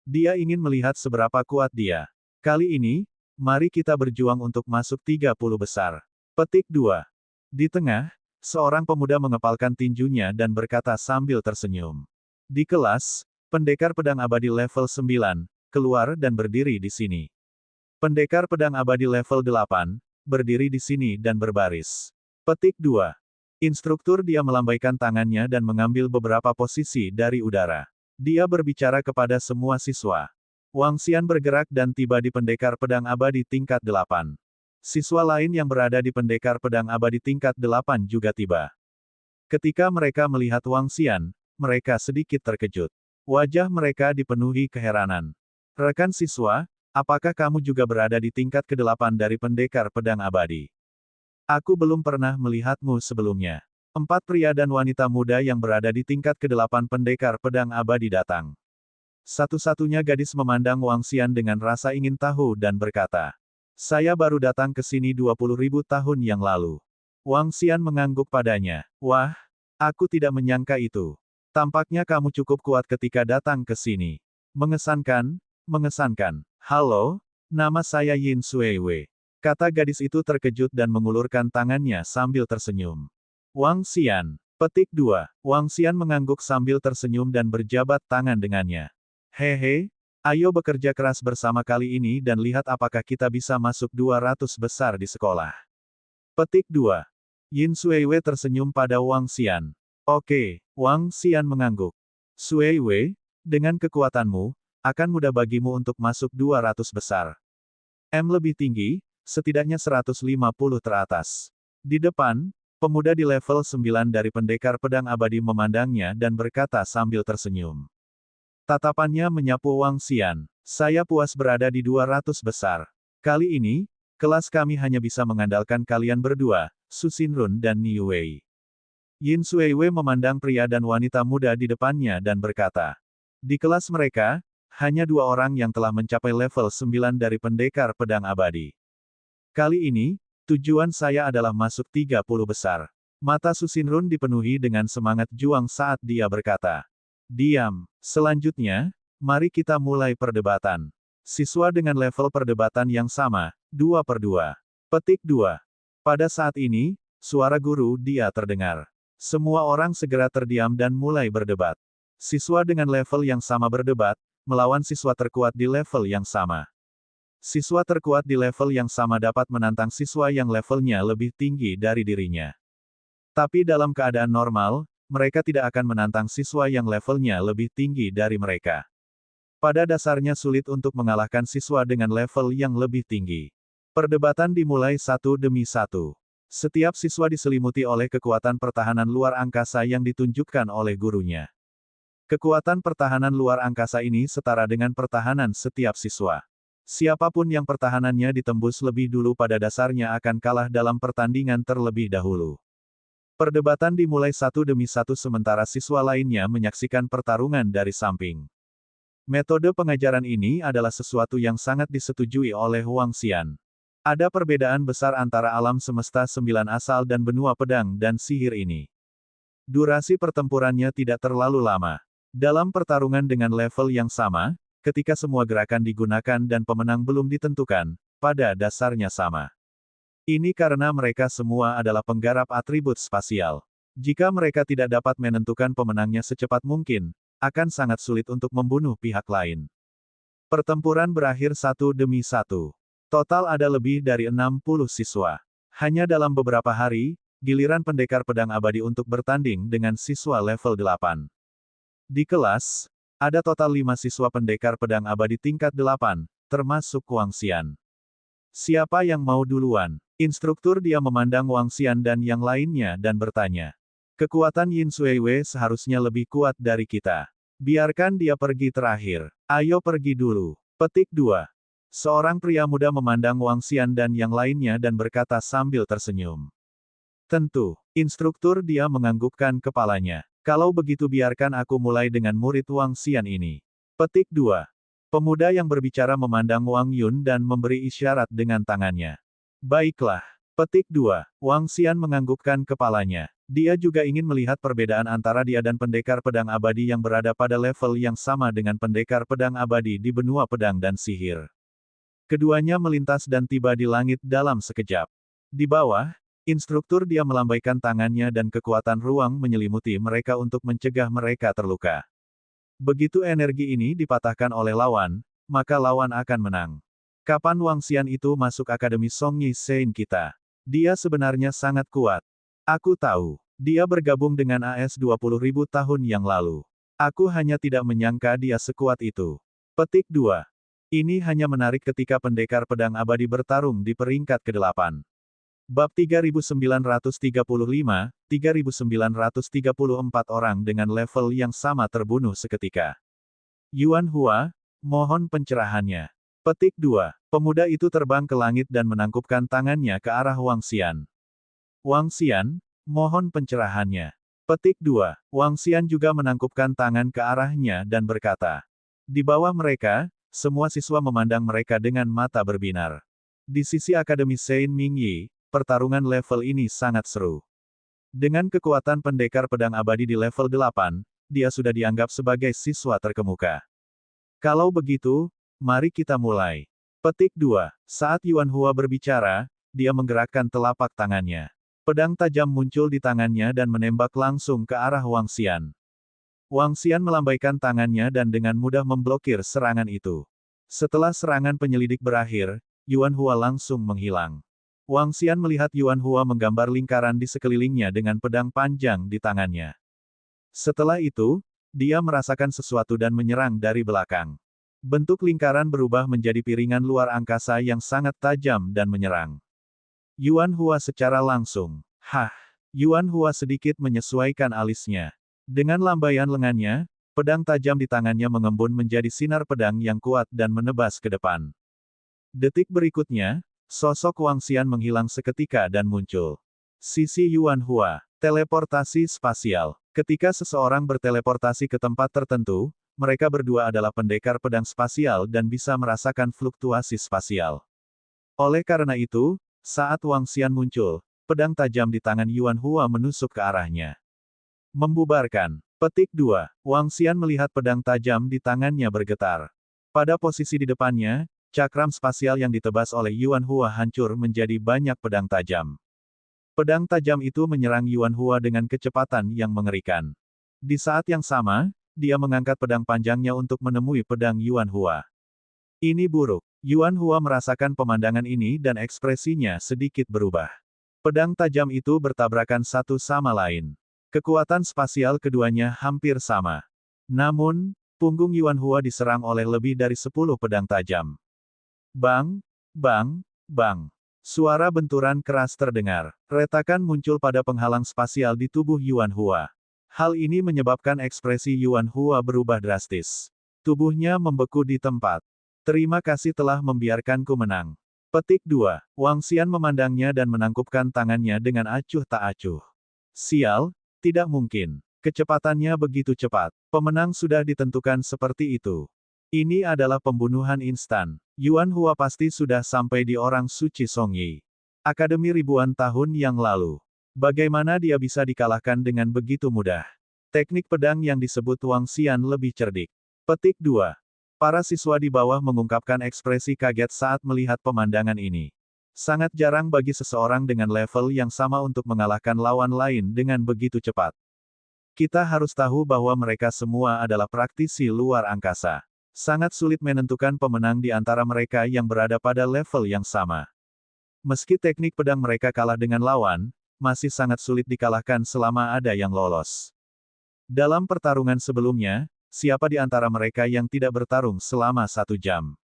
Dia ingin melihat seberapa kuat dia. Kali ini, mari kita berjuang untuk masuk 30 besar. Petik 2. Di tengah, seorang pemuda mengepalkan tinjunya dan berkata sambil tersenyum. Di kelas, pendekar pedang abadi level 9, keluar dan berdiri di sini. Pendekar pedang abadi level 8, berdiri di sini dan berbaris. Petik 2. Instruktur dia melambaikan tangannya dan mengambil beberapa posisi dari udara. Dia berbicara kepada semua siswa. Wang Xian bergerak dan tiba di pendekar pedang abadi tingkat 8. Siswa lain yang berada di pendekar pedang abadi tingkat 8 juga tiba. Ketika mereka melihat Wang Xian, mereka sedikit terkejut. Wajah mereka dipenuhi keheranan. Rekan siswa, apakah kamu juga berada di tingkat ke-8 dari pendekar pedang abadi? Aku belum pernah melihatmu sebelumnya. 4 pria dan wanita muda yang berada di tingkat ke-8 pendekar pedang abadi datang. Satu-satunya gadis memandang Wang Xian dengan rasa ingin tahu dan berkata, "Saya baru datang ke sini 20.000 tahun yang lalu." Wang Xian mengangguk padanya. "Wah, aku tidak menyangka itu. Tampaknya kamu cukup kuat ketika datang ke sini. Mengesankan, mengesankan. Halo, nama saya Yin Suiwei." Kata gadis itu terkejut dan mengulurkan tangannya sambil tersenyum. Wang Xian. Petik 2. Wang Xian mengangguk sambil tersenyum dan berjabat tangan dengannya. Hehe, ayo bekerja keras bersama kali ini dan lihat apakah kita bisa masuk 200 besar di sekolah. Petik 2. Yin Suiwei tersenyum pada Wang Xian. Oke, Wang Xian mengangguk. Suiwei, dengan kekuatanmu, akan mudah bagimu untuk masuk 200 besar. Lebih tinggi, setidaknya 150 teratas. Di depan, pemuda di level 9 dari pendekar pedang abadi memandangnya dan berkata sambil tersenyum. Tatapannya menyapu Wang Xian. Saya puas berada di 200 besar. Kali ini, kelas kami hanya bisa mengandalkan kalian berdua, Su Xinrun dan Niu Wei. Yin Suiwei memandang pria dan wanita muda di depannya dan berkata. Di kelas mereka, hanya 2 orang yang telah mencapai level 9 dari pendekar pedang abadi. Kali ini, tujuan saya adalah masuk 30 besar. Mata Su Xinrun dipenuhi dengan semangat juang saat dia berkata. Diam. Selanjutnya, mari kita mulai perdebatan. Siswa dengan level perdebatan yang sama, 2 per 2. Petik 2. Pada saat ini, suara guru dia terdengar. Semua orang segera terdiam dan mulai berdebat. Siswa dengan level yang sama berdebat, melawan siswa terkuat di level yang sama. Siswa terkuat di level yang sama dapat menantang siswa yang levelnya lebih tinggi dari dirinya. Tapi dalam keadaan normal, mereka tidak akan menantang siswa yang levelnya lebih tinggi dari mereka. Pada dasarnya sulit untuk mengalahkan siswa dengan level yang lebih tinggi. Perdebatan dimulai satu demi satu. Setiap siswa diselimuti oleh kekuatan pertahanan luar angkasa yang ditunjukkan oleh gurunya. Kekuatan pertahanan luar angkasa ini setara dengan pertahanan setiap siswa. Siapapun yang pertahanannya ditembus lebih dulu pada dasarnya akan kalah dalam pertandingan terlebih dahulu. Perdebatan dimulai satu demi satu sementara siswa lainnya menyaksikan pertarungan dari samping. Metode pengajaran ini adalah sesuatu yang sangat disetujui oleh Wang Xian. Ada perbedaan besar antara alam semesta 9 asal dan benua pedang dan sihir ini. Durasi pertempurannya tidak terlalu lama. Dalam pertarungan dengan level yang sama, ketika semua gerakan digunakan dan pemenang belum ditentukan, pada dasarnya sama. Ini karena mereka semua adalah penggarap atribut spasial. Jika mereka tidak dapat menentukan pemenangnya secepat mungkin, akan sangat sulit untuk membunuh pihak lain. Pertempuran berakhir satu demi satu. Total ada lebih dari 60 siswa. Hanya dalam beberapa hari, giliran pendekar pedang abadi untuk bertanding dengan siswa level 8. Di kelas, ada total 5 siswa pendekar pedang abadi tingkat 8, termasuk Wang Xian. Siapa yang mau duluan? Instruktur dia memandang Wang Xian dan yang lainnya dan bertanya. Kekuatan Yin Suiwei seharusnya lebih kuat dari kita. Biarkan dia pergi terakhir. Ayo pergi dulu. Petik 2. Seorang pria muda memandang Wang Xian dan yang lainnya dan berkata sambil tersenyum. Tentu, instruktur dia menganggukkan kepalanya. Kalau begitu biarkan aku mulai dengan murid Wang Xian ini. Petik 2. Pemuda yang berbicara memandang Wang Yun dan memberi isyarat dengan tangannya. Baiklah. Petik 2. Wang Xian menganggukkan kepalanya. Dia juga ingin melihat perbedaan antara dia dan pendekar pedang abadi yang berada pada level yang sama dengan pendekar pedang abadi di benua pedang dan sihir. Keduanya melintas dan tiba di langit dalam sekejap. Di bawah, instruktur dia melambaikan tangannya dan kekuatan ruang menyelimuti mereka untuk mencegah mereka terluka. Begitu energi ini dipatahkan oleh lawan, maka lawan akan menang. Kapan Wang Xian itu masuk Akademi Song Yi Sein kita? Dia sebenarnya sangat kuat. Aku tahu. Dia bergabung dengan AS 20.000 tahun yang lalu. Aku hanya tidak menyangka dia sekuat itu. Petik 2. Ini hanya menarik ketika pendekar pedang abadi bertarung di peringkat ke-8. Bab 3935, 3934 orang dengan level yang sama terbunuh seketika. Yuan Hua, mohon pencerahannya. Petik 2. Pemuda itu terbang ke langit dan menangkupkan tangannya ke arah Wang Xian. Wang Xian, mohon pencerahannya. Petik 2. Wang Xian juga menangkupkan tangan ke arahnya dan berkata. Di bawah mereka, semua siswa memandang mereka dengan mata berbinar. Di sisi Akademi Sein Mingyi, pertarungan level ini sangat seru. Dengan kekuatan pendekar pedang abadi di level 8, dia sudah dianggap sebagai siswa terkemuka. Kalau begitu, mari kita mulai. Petik 2. Saat Yuan Hua berbicara, dia menggerakkan telapak tangannya. Pedang tajam muncul di tangannya dan menembak langsung ke arah Wang Xian. Wang Xian melambaikan tangannya dan dengan mudah memblokir serangan itu. Setelah serangan penyelidik berakhir, Yuan Hua langsung menghilang. Wang Xian melihat Yuan Hua menggambar lingkaran di sekelilingnya dengan pedang panjang di tangannya. Setelah itu, dia merasakan sesuatu dan menyerang dari belakang. Bentuk lingkaran berubah menjadi piringan luar angkasa yang sangat tajam dan menyerang Yuan Hua secara langsung. Hah! Yuan Hua sedikit menyesuaikan alisnya. Dengan lambaian lengannya, pedang tajam di tangannya mengembun menjadi sinar pedang yang kuat dan menebas ke depan. Detik berikutnya, sosok Wang Xian menghilang seketika dan muncul. Sisi Yuan Hua, teleportasi spasial. Ketika seseorang berteleportasi ke tempat tertentu, mereka berdua adalah pendekar pedang spasial dan bisa merasakan fluktuasi spasial. Oleh karena itu, saat Wang Xian muncul, pedang tajam di tangan Yuan Hua menusuk ke arahnya. Membubarkan. Petik 2. Wang Xian melihat pedang tajam di tangannya bergetar. Pada posisi di depannya, cakram spasial yang ditebas oleh Yuan Hua hancur menjadi banyak pedang tajam. Pedang tajam itu menyerang Yuan Hua dengan kecepatan yang mengerikan. Di saat yang sama, dia mengangkat pedang panjangnya untuk menemui pedang Yuan Hua. Ini buruk. Yuan Hua merasakan pemandangan ini dan ekspresinya sedikit berubah. Pedang tajam itu bertabrakan satu sama lain. Kekuatan spasial keduanya hampir sama. Namun, punggung Yuan Hua diserang oleh lebih dari 10 pedang tajam. Bang, bang, bang. Suara benturan keras terdengar. Retakan muncul pada penghalang spasial di tubuh Yuan Hua. Hal ini menyebabkan ekspresi Yuan Hua berubah drastis. Tubuhnya membeku di tempat. Terima kasih telah membiarkanku menang. Petik 2. Wang Xian memandangnya dan menangkupkan tangannya dengan acuh tak acuh. Sial, tidak mungkin. Kecepatannya begitu cepat. Pemenang sudah ditentukan seperti itu. Ini adalah pembunuhan instan. Yuan Hua pasti sudah sampai di orang suci Song Yi. Akademi ribuan tahun yang lalu. Bagaimana dia bisa dikalahkan dengan begitu mudah? Teknik pedang yang disebut Wang Xian lebih cerdik. Petik 2. Para siswa di bawah mengungkapkan ekspresi kaget saat melihat pemandangan ini. Sangat jarang bagi seseorang dengan level yang sama untuk mengalahkan lawan lain dengan begitu cepat. Kita harus tahu bahwa mereka semua adalah praktisi luar angkasa. Sangat sulit menentukan pemenang di antara mereka yang berada pada level yang sama. Meski teknik pedang mereka kalah dengan lawan, masih sangat sulit dikalahkan selama ada yang lolos. Dalam pertarungan sebelumnya, siapa di antara mereka yang tidak bertarung selama 1 jam?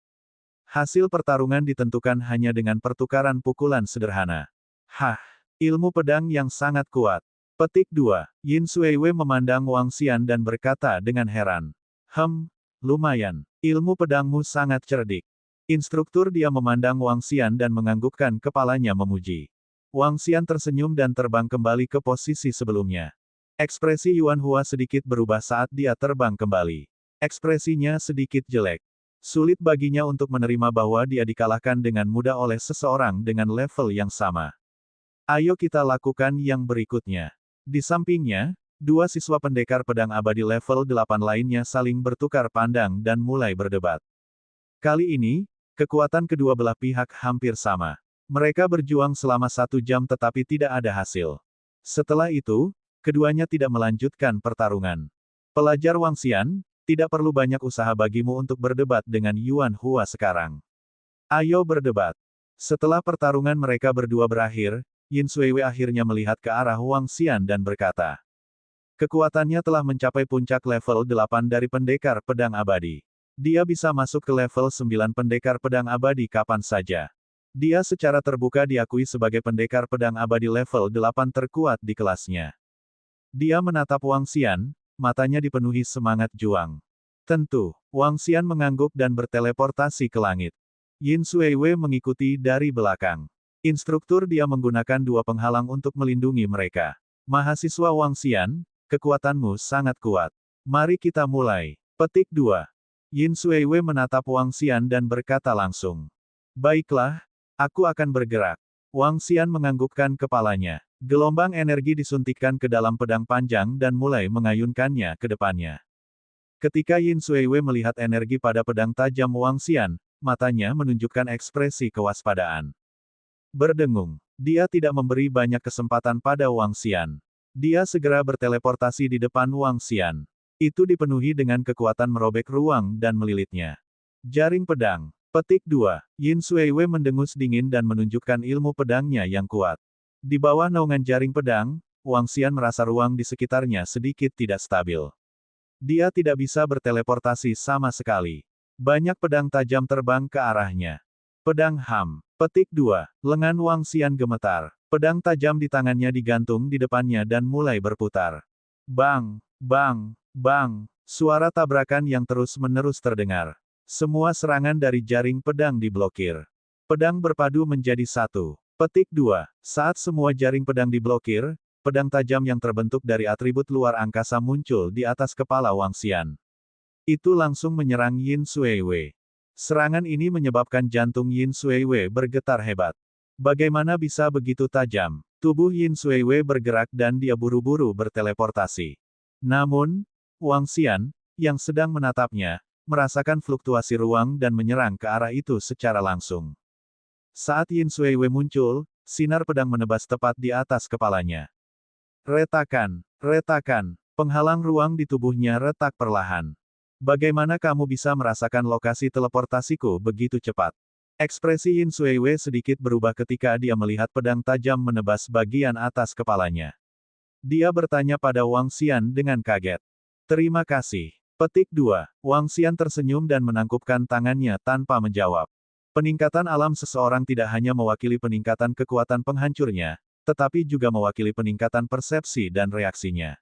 Hasil pertarungan ditentukan hanya dengan pertukaran pukulan sederhana. Hah, ilmu pedang yang sangat kuat. Petik 2. Yin Xuewe memandang Wang Xian dan berkata dengan heran. Lumayan. Ilmu pedangmu sangat cerdik. Instruktur dia memandang Wang Xian dan menganggukkan kepalanya memuji. Wang Xian tersenyum dan terbang kembali ke posisi sebelumnya. Ekspresi Yuan Hua sedikit berubah saat dia terbang kembali. Ekspresinya sedikit jelek. Sulit baginya untuk menerima bahwa dia dikalahkan dengan mudah oleh seseorang dengan level yang sama. Ayo kita lakukan yang berikutnya. Di sampingnya, dua siswa pendekar pedang abadi level 8 lainnya saling bertukar pandang dan mulai berdebat. Kali ini, kekuatan kedua belah pihak hampir sama. Mereka berjuang selama 1 jam tetapi tidak ada hasil. Setelah itu, keduanya tidak melanjutkan pertarungan. Pelajar Wang Xian, tidak perlu banyak usaha bagimu untuk berdebat dengan Yuan Hua sekarang. Ayo berdebat. Setelah pertarungan mereka berdua berakhir, Yin Xuewei akhirnya melihat ke arah Wang Xian dan berkata, kekuatannya telah mencapai puncak level 8 dari pendekar pedang abadi. Dia bisa masuk ke level 9 pendekar pedang abadi kapan saja. Dia secara terbuka diakui sebagai pendekar pedang abadi level 8 terkuat di kelasnya. Dia menatap Wang Xian, matanya dipenuhi semangat juang. Tentu, Wang Xian mengangguk dan berteleportasi ke langit. Yin Xuewei mengikuti dari belakang. Instruktur dia menggunakan 2 penghalang untuk melindungi mereka. Mahasiswa Wang Xian, kekuatanmu sangat kuat. Mari kita mulai. Petik 2. Yin Xuewei menatap Wang Xian dan berkata langsung. Baiklah, aku akan bergerak. Wang Xian menganggukkan kepalanya. Gelombang energi disuntikkan ke dalam pedang panjang dan mulai mengayunkannya ke depannya. Ketika Yin Xuewei melihat energi pada pedang tajam Wang Xian, matanya menunjukkan ekspresi kewaspadaan. Berdengung. Dia tidak memberi banyak kesempatan pada Wang Xian. Dia segera berteleportasi di depan Wang Xian. Itu dipenuhi dengan kekuatan merobek ruang dan melilitnya. Jaring pedang. Petik 2. Yin Xuewei mendengus dingin dan menunjukkan ilmu pedangnya yang kuat. Di bawah naungan jaring pedang, Wang Xian merasa ruang di sekitarnya sedikit tidak stabil. Dia tidak bisa berteleportasi sama sekali. Banyak pedang tajam terbang ke arahnya. Pedang Ham. Petik 2. Lengan Wang Xian gemetar. Pedang tajam di tangannya digantung di depannya dan mulai berputar. Bang, bang, bang. Suara tabrakan yang terus-menerus terdengar. Semua serangan dari jaring pedang diblokir. Pedang berpadu menjadi satu. Petik 2. Saat semua jaring pedang diblokir, pedang tajam yang terbentuk dari atribut luar angkasa muncul di atas kepala Wang Xian. Itu langsung menyerang Yin Xuewei. Serangan ini menyebabkan jantung Yin Xuewei bergetar hebat. Bagaimana bisa begitu tajam? Tubuh Yin Xuewei bergerak dan dia buru-buru berteleportasi. Namun, Wang Xian, yang sedang menatapnya, merasakan fluktuasi ruang dan menyerang ke arah itu secara langsung. Saat Yin Xuewei muncul, sinar pedang menebas tepat di atas kepalanya. Retakan, retakan, penghalang ruang di tubuhnya retak perlahan. Bagaimana kamu bisa merasakan lokasi teleportasiku begitu cepat? Ekspresi Yin Xuewei sedikit berubah ketika dia melihat pedang tajam menebas bagian atas kepalanya. Dia bertanya pada Wang Xian dengan kaget. Terima kasih. Petik 2. Wang Xian tersenyum dan menangkupkan tangannya tanpa menjawab. Peningkatan alam seseorang tidak hanya mewakili peningkatan kekuatan penghancurnya, tetapi juga mewakili peningkatan persepsi dan reaksinya.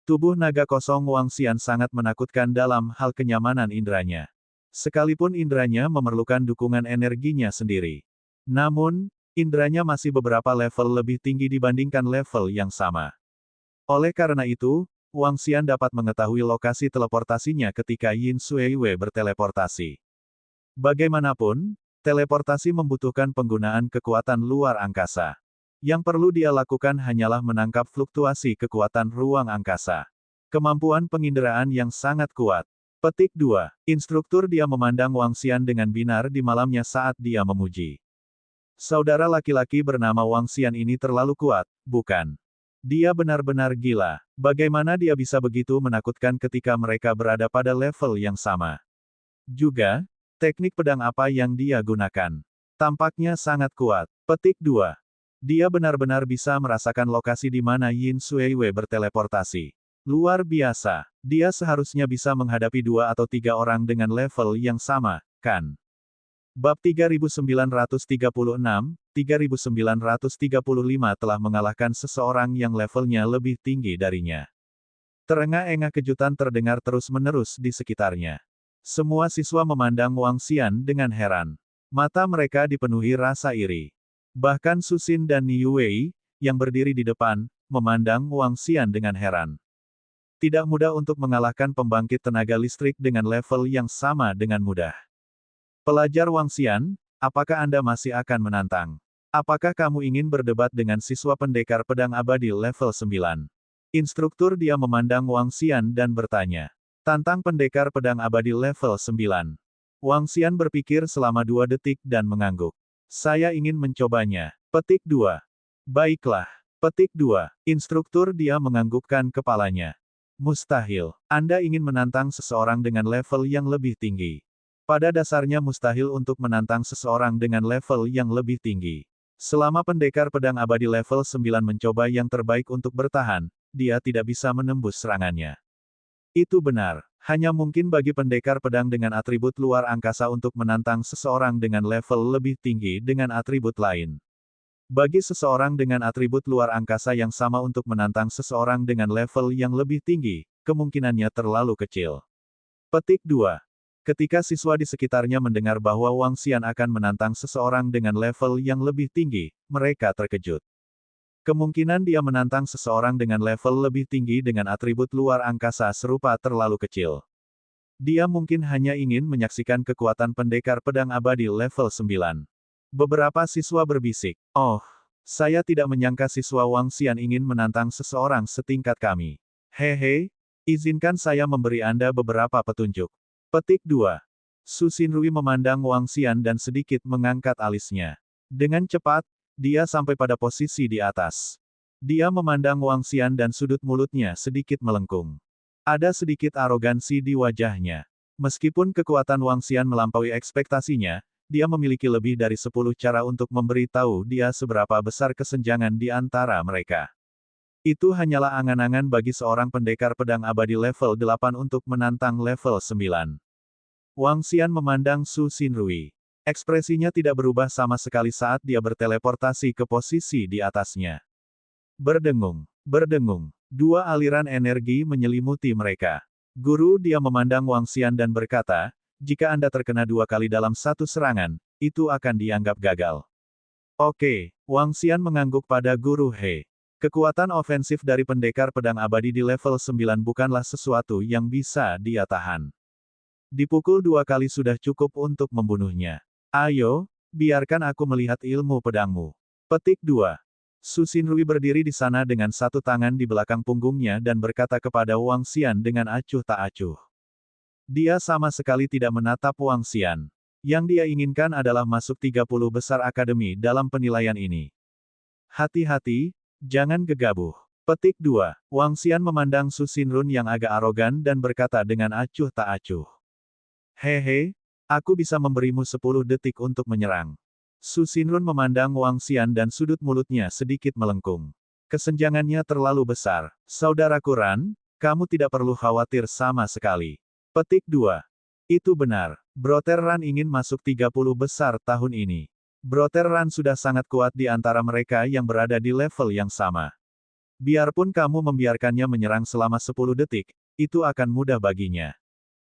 Tubuh naga kosong Wang Xian sangat menakutkan dalam hal kenyamanan indranya. Sekalipun indranya memerlukan dukungan energinya sendiri. Namun, indranya masih beberapa level lebih tinggi dibandingkan level yang sama. Oleh karena itu, Wang Xian dapat mengetahui lokasi teleportasinya ketika Yin Xuewei berteleportasi. Bagaimanapun, teleportasi membutuhkan penggunaan kekuatan luar angkasa. Yang perlu dia lakukan hanyalah menangkap fluktuasi kekuatan ruang angkasa. Kemampuan penginderaan yang sangat kuat. Petik 2. Instruktur dia memandang Wang Xian dengan binar di malamnya saat dia memuji. Saudara laki-laki bernama Wang Xian ini terlalu kuat, bukan? Dia benar-benar gila. Bagaimana dia bisa begitu menakutkan ketika mereka berada pada level yang sama? Juga, teknik pedang apa yang dia gunakan? Tampaknya sangat kuat. Petik 2. Dia benar-benar bisa merasakan lokasi di mana Yin Xuewei berteleportasi. Luar biasa. Dia seharusnya bisa menghadapi 2 atau 3 orang dengan level yang sama, kan? Bab 3936, 3935 telah mengalahkan seseorang yang levelnya lebih tinggi darinya. Terengah-engah kejutan terdengar terus-menerus di sekitarnya. Semua siswa memandang Wang Xian dengan heran. Mata mereka dipenuhi rasa iri. Bahkan Su Xin dan Niu Wei, yang berdiri di depan, memandang Wang Xian dengan heran. Tidak mudah untuk mengalahkan pembangkit tenaga listrik dengan level yang sama dengan mudah. Pelajar Wang Xian, apakah Anda masih akan menantang? Apakah kamu ingin berdebat dengan siswa pendekar pedang abadi level 9? Instruktur dia memandang Wang Xian dan bertanya. Tantang pendekar pedang abadi level 9. Wang Xian berpikir selama 2 detik dan mengangguk. Saya ingin mencobanya. Petik 2. Baiklah. Petik 2. Instruktur dia menganggukkan kepalanya. Mustahil. Anda ingin menantang seseorang dengan level yang lebih tinggi. Pada dasarnya mustahil untuk menantang seseorang dengan level yang lebih tinggi. Selama pendekar pedang abadi level 9 mencoba yang terbaik untuk bertahan, dia tidak bisa menembus serangannya. Itu benar. Hanya mungkin bagi pendekar pedang dengan atribut luar angkasa untuk menantang seseorang dengan level lebih tinggi dengan atribut lain. Bagi seseorang dengan atribut luar angkasa yang sama untuk menantang seseorang dengan level yang lebih tinggi, kemungkinannya terlalu kecil. Petik 2. Ketika siswa di sekitarnya mendengar bahwa Wang Xian akan menantang seseorang dengan level yang lebih tinggi, mereka terkejut. Kemungkinan dia menantang seseorang dengan level lebih tinggi dengan atribut luar angkasa serupa terlalu kecil. Dia mungkin hanya ingin menyaksikan kekuatan pendekar pedang abadi level 9. Beberapa siswa berbisik, "Oh, saya tidak menyangka siswa Wang Xian ingin menantang seseorang setingkat kami. Hehe, izinkan saya memberi Anda beberapa petunjuk." Petik 2. Su Xinrui memandang Wang Xian dan sedikit mengangkat alisnya. Dengan cepat, dia sampai pada posisi di atas. Dia memandang Wang Xian dan sudut mulutnya sedikit melengkung. Ada sedikit arogansi di wajahnya. Meskipun kekuatan Wang Xian melampaui ekspektasinya, dia memiliki lebih dari 10 cara untuk memberitahu dia seberapa besar kesenjangan di antara mereka. Itu hanyalah angan-angan bagi seorang pendekar pedang abadi level 8 untuk menantang level 9. Wang Xian memandang Su Xinrui. Ekspresinya tidak berubah sama sekali saat dia berteleportasi ke posisi di atasnya. Berdengung. Berdengung. 2 aliran energi menyelimuti mereka. Guru dia memandang Wang Xian dan berkata, jika Anda terkena 2 kali dalam satu serangan, itu akan dianggap gagal. Oke, Wang Xian mengangguk pada Guru He. Kekuatan ofensif dari pendekar pedang abadi di level 9 bukanlah sesuatu yang bisa dia tahan. Dipukul 2 kali sudah cukup untuk membunuhnya. Ayo, biarkan aku melihat ilmu pedangmu. Petik 2. Su Xinrui berdiri di sana dengan satu tangan di belakang punggungnya dan berkata kepada Wang Xian dengan acuh tak acuh. Dia sama sekali tidak menatap Wang Xian. Yang dia inginkan adalah masuk 30 besar akademi dalam penilaian ini. Hati-hati, jangan gegabah. Petik 2. Wang Xian memandang Su Xinrun yang agak arogan dan berkata dengan acuh tak acuh. Hehe, aku bisa memberimu 10 detik untuk menyerang. Su Xinrun memandang Wang Xian dan sudut mulutnya sedikit melengkung. Kesenjangannya terlalu besar. Saudaraku Ran, kamu tidak perlu khawatir sama sekali. Petik 2. Itu benar. Brother Ran ingin masuk 30 besar tahun ini. Brother Ran sudah sangat kuat di antara mereka yang berada di level yang sama. Biarpun kamu membiarkannya menyerang selama 10 detik, itu akan mudah baginya.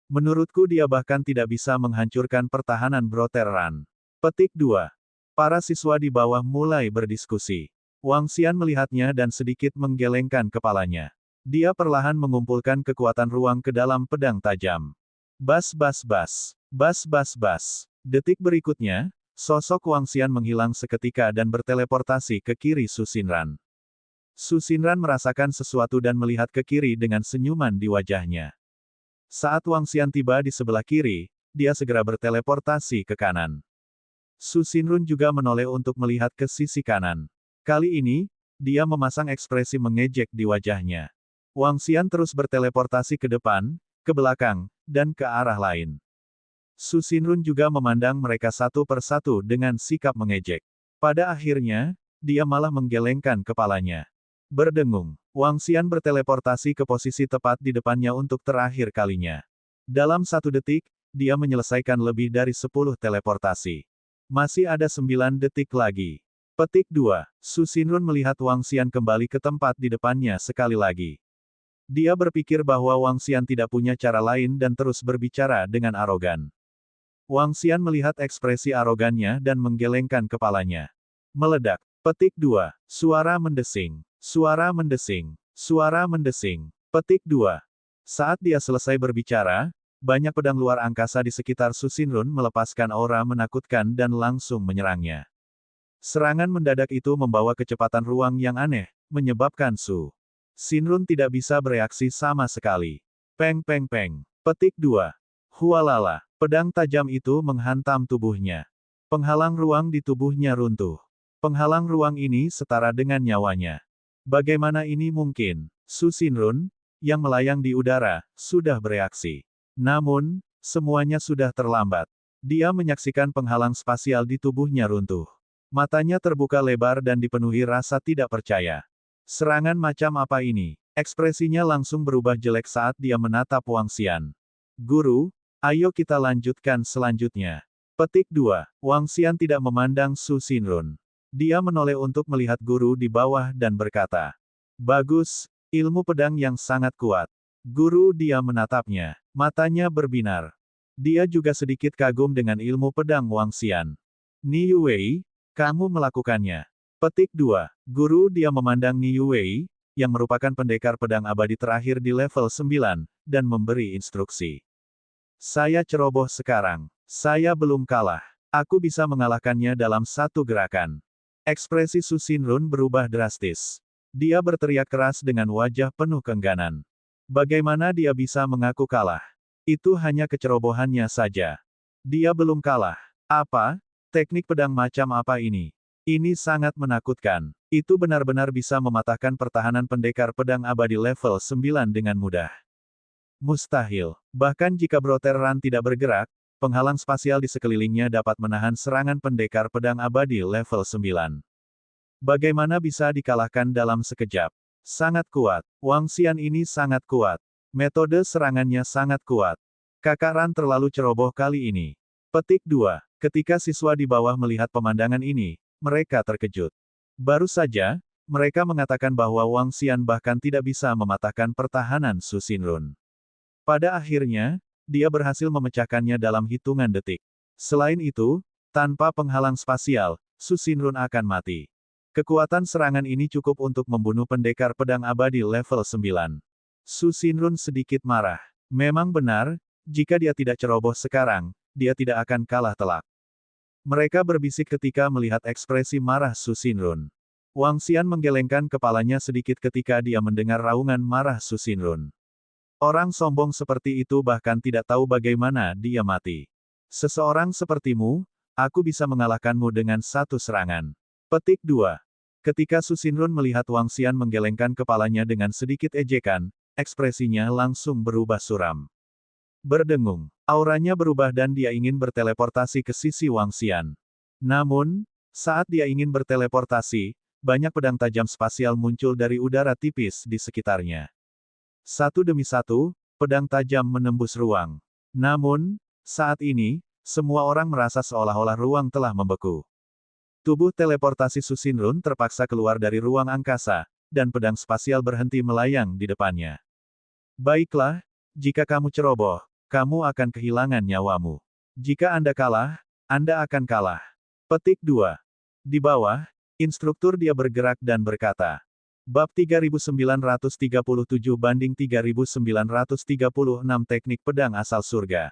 Menurutku dia bahkan tidak bisa menghancurkan pertahanan Brother Ran. Petik 2. Para siswa di bawah mulai berdiskusi. Wang Xian melihatnya dan sedikit menggelengkan kepalanya. Dia perlahan mengumpulkan kekuatan ruang ke dalam pedang tajam. Bas bas bas. Bas bas bas. Detik berikutnya, sosok Wang Xian menghilang seketika dan berteleportasi ke kiri Su Xinran. Su Xinran merasakan sesuatu dan melihat ke kiri dengan senyuman di wajahnya. Saat Wang Xian tiba di sebelah kiri, dia segera berteleportasi ke kanan. Su Xinrun juga menoleh untuk melihat ke sisi kanan. Kali ini, dia memasang ekspresi mengejek di wajahnya. Wang Xian terus berteleportasi ke depan, ke belakang, dan ke arah lain. Su Xinrun juga memandang mereka satu persatu dengan sikap mengejek. Pada akhirnya, dia malah menggelengkan kepalanya. Berdengung, Wang Xian berteleportasi ke posisi tepat di depannya untuk terakhir kalinya. Dalam 1 detik, dia menyelesaikan lebih dari 10 teleportasi. Masih ada 9 detik lagi. Petik 2. Su Xinrun melihat Wang Xian kembali ke tempat di depannya sekali lagi. Dia berpikir bahwa Wang Xian tidak punya cara lain dan terus berbicara dengan arogan. Wang Xian melihat ekspresi arogannya dan menggelengkan kepalanya. Meledak. Petik 2. Suara mendesing. Suara mendesing. Suara mendesing. Petik 2. Saat dia selesai berbicara, banyak pedang luar angkasa di sekitar Su Xinrun melepaskan aura menakutkan dan langsung menyerangnya. Serangan mendadak itu membawa kecepatan ruang yang aneh, menyebabkan Su Xinrun tidak bisa bereaksi sama sekali. Peng peng peng. Petik 2. Hualala. Pedang tajam itu menghantam tubuhnya. Penghalang ruang di tubuhnya runtuh. Penghalang ruang ini setara dengan nyawanya. Bagaimana ini mungkin? Su Xinrun, yang melayang di udara, sudah bereaksi. Namun, semuanya sudah terlambat. Dia menyaksikan penghalang spasial di tubuhnya runtuh. Matanya terbuka lebar dan dipenuhi rasa tidak percaya. Serangan macam apa ini? Ekspresinya langsung berubah jelek saat dia menatap Wang Xian. Guru, ayo kita lanjutkan selanjutnya. Petik 2. Wang Xian tidak memandang Su Xinrun. Dia menoleh untuk melihat guru di bawah dan berkata, "Bagus, ilmu pedang yang sangat kuat." Guru dia menatapnya. Matanya berbinar. Dia juga sedikit kagum dengan ilmu pedang Wang Xian. "Ni Yuwei, kamu melakukannya." Petik 2. Guru dia memandang Ni Yuwei, yang merupakan pendekar pedang abadi terakhir di level 9, dan memberi instruksi. "Saya ceroboh sekarang. Saya belum kalah. Aku bisa mengalahkannya dalam satu gerakan." Ekspresi Su Xinrun berubah drastis. Dia berteriak keras dengan wajah penuh keengganan. Bagaimana dia bisa mengaku kalah? Itu hanya kecerobohannya saja. Dia belum kalah. Apa? Teknik pedang macam apa ini? Ini sangat menakutkan. Itu benar-benar bisa mematahkan pertahanan pendekar pedang abadi level 9 dengan mudah. Mustahil. Bahkan jika Broteran tidak bergerak, penghalang spasial di sekelilingnya dapat menahan serangan pendekar pedang abadi level 9. Bagaimana bisa dikalahkan dalam sekejap? Sangat kuat. Wang Xian ini sangat kuat. Metode serangannya sangat kuat. Kakak Ran terlalu ceroboh kali ini. Petik 2. Ketika siswa di bawah melihat pemandangan ini, mereka terkejut. Baru saja, mereka mengatakan bahwa Wang Xian bahkan tidak bisa mematahkan pertahanan Su Xinrun. Pada akhirnya, dia berhasil memecahkannya dalam hitungan detik. Selain itu, tanpa penghalang spasial, Su Xinrun akan mati. Kekuatan serangan ini cukup untuk membunuh pendekar pedang abadi level 9. Su Xinrun sedikit marah. Memang benar, jika dia tidak ceroboh sekarang, dia tidak akan kalah telak. Mereka berbisik ketika melihat ekspresi marah Su Xinrun. Wang Xian menggelengkan kepalanya sedikit ketika dia mendengar raungan marah Su Xinrun. Orang sombong seperti itu bahkan tidak tahu bagaimana dia mati. Seseorang sepertimu, aku bisa mengalahkanmu dengan satu serangan. Petik 2. Ketika Su Xinrun melihat Wang Xian menggelengkan kepalanya dengan sedikit ejekan, ekspresinya langsung berubah suram. Berdengung. Auranya berubah dan dia ingin berteleportasi ke sisi Wang Xian. Namun, saat dia ingin berteleportasi, banyak pedang tajam spasial muncul dari udara tipis di sekitarnya. Satu demi satu, pedang tajam menembus ruang. Namun, saat ini, semua orang merasa seolah-olah ruang telah membeku. Tubuh teleportasi Su Xinrun terpaksa keluar dari ruang angkasa, dan pedang spasial berhenti melayang di depannya. Baiklah, jika kamu ceroboh, kamu akan kehilangan nyawamu. Jika Anda kalah, Anda akan kalah. Petik 2. Di bawah, instruktur dia bergerak dan berkata, Bab 3937-3936 Teknik Pedang Asal Surga.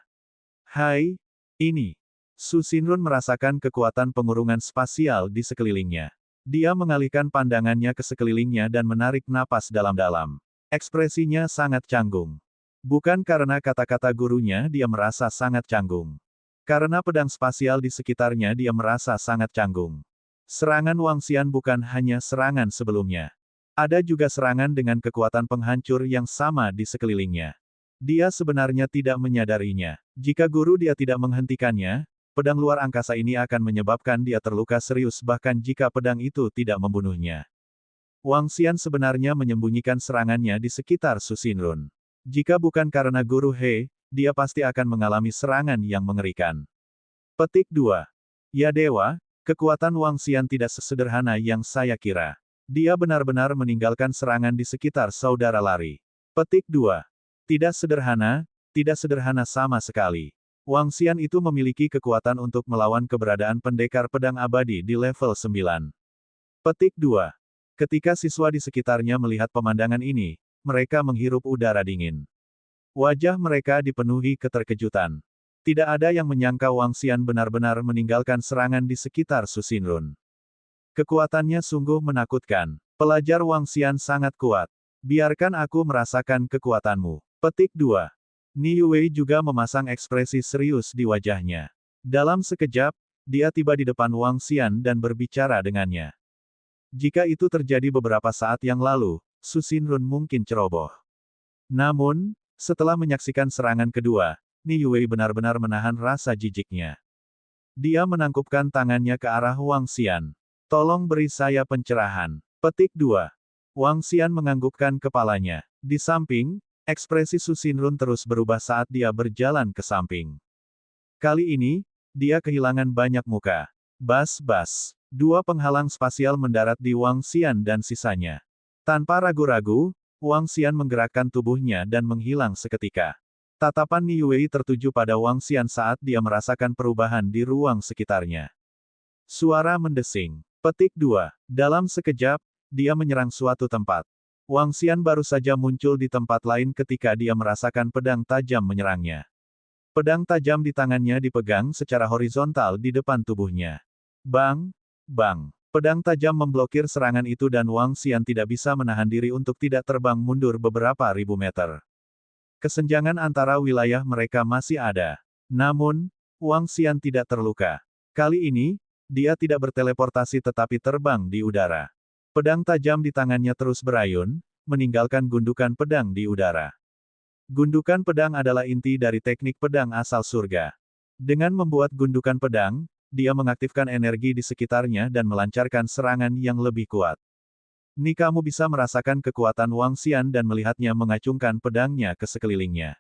Hai, ini. Su Xinrun merasakan kekuatan pengurungan spasial di sekelilingnya. Dia mengalihkan pandangannya ke sekelilingnya dan menarik napas dalam-dalam. Ekspresinya sangat canggung. Bukan karena kata-kata gurunya dia merasa sangat canggung. Karena pedang spasial di sekitarnya dia merasa sangat canggung. Serangan Wang Xian bukan hanya serangan sebelumnya. Ada juga serangan dengan kekuatan penghancur yang sama di sekelilingnya. Dia sebenarnya tidak menyadarinya. Jika guru dia tidak menghentikannya, pedang luar angkasa ini akan menyebabkan dia terluka serius bahkan jika pedang itu tidak membunuhnya. Wang Xian sebenarnya menyembunyikan serangannya di sekitar Su Xinrun. Jika bukan karena guru He, dia pasti akan mengalami serangan yang mengerikan. Petik 2. Ya dewa, kekuatan Wang Xian tidak sesederhana yang saya kira. Dia benar-benar meninggalkan serangan di sekitar saudara lari. Petik 2. Tidak sederhana sama sekali. Wang Xian itu memiliki kekuatan untuk melawan keberadaan pendekar pedang abadi di level 9. Petik 2. Ketika siswa di sekitarnya melihat pemandangan ini, mereka menghirup udara dingin. Wajah mereka dipenuhi keterkejutan. Tidak ada yang menyangka Wang Xian benar-benar meninggalkan serangan di sekitar Su Xinrun. Kekuatannya sungguh menakutkan. Pelajar Wang Xian sangat kuat. Biarkan aku merasakan kekuatanmu. Petik 2. Ni Yue juga memasang ekspresi serius di wajahnya. Dalam sekejap, dia tiba di depan Wang Xian dan berbicara dengannya. Jika itu terjadi beberapa saat yang lalu, Su Xinrun mungkin ceroboh. Namun, setelah menyaksikan serangan kedua, Ni Yue benar-benar menahan rasa jijiknya. Dia menangkupkan tangannya ke arah Wang Xian. Tolong beri saya pencerahan. Petik 2. Wang Xian menganggukkan kepalanya. Di samping, ekspresi Su Xinrun terus berubah saat dia berjalan ke samping. Kali ini, dia kehilangan banyak muka. Bas-bas. Dua penghalang spasial mendarat di Wang Xian dan sisanya. Tanpa ragu-ragu, Wang Xian menggerakkan tubuhnya dan menghilang seketika. Tatapan Ni Yue tertuju pada Wang Xian saat dia merasakan perubahan di ruang sekitarnya. Suara mendesing. Petik 2. Dalam sekejap, dia menyerang suatu tempat. Wang Xian baru saja muncul di tempat lain ketika dia merasakan pedang tajam menyerangnya. Pedang tajam di tangannya dipegang secara horizontal di depan tubuhnya. Bang! Bang! Pedang tajam memblokir serangan itu dan Wang Xian tidak bisa menahan diri untuk tidak terbang mundur beberapa ribu meter. Kesenjangan antara wilayah mereka masih ada. Namun, Wang Xian tidak terluka. Kali ini, dia tidak berteleportasi tetapi terbang di udara. Pedang tajam di tangannya terus berayun, meninggalkan gundukan pedang di udara. Gundukan pedang adalah inti dari teknik pedang asal surga. Dengan membuat gundukan pedang, dia mengaktifkan energi di sekitarnya dan melancarkan serangan yang lebih kuat. Ni kamu bisa merasakan kekuatan Wang Xian dan melihatnya mengacungkan pedangnya ke sekelilingnya.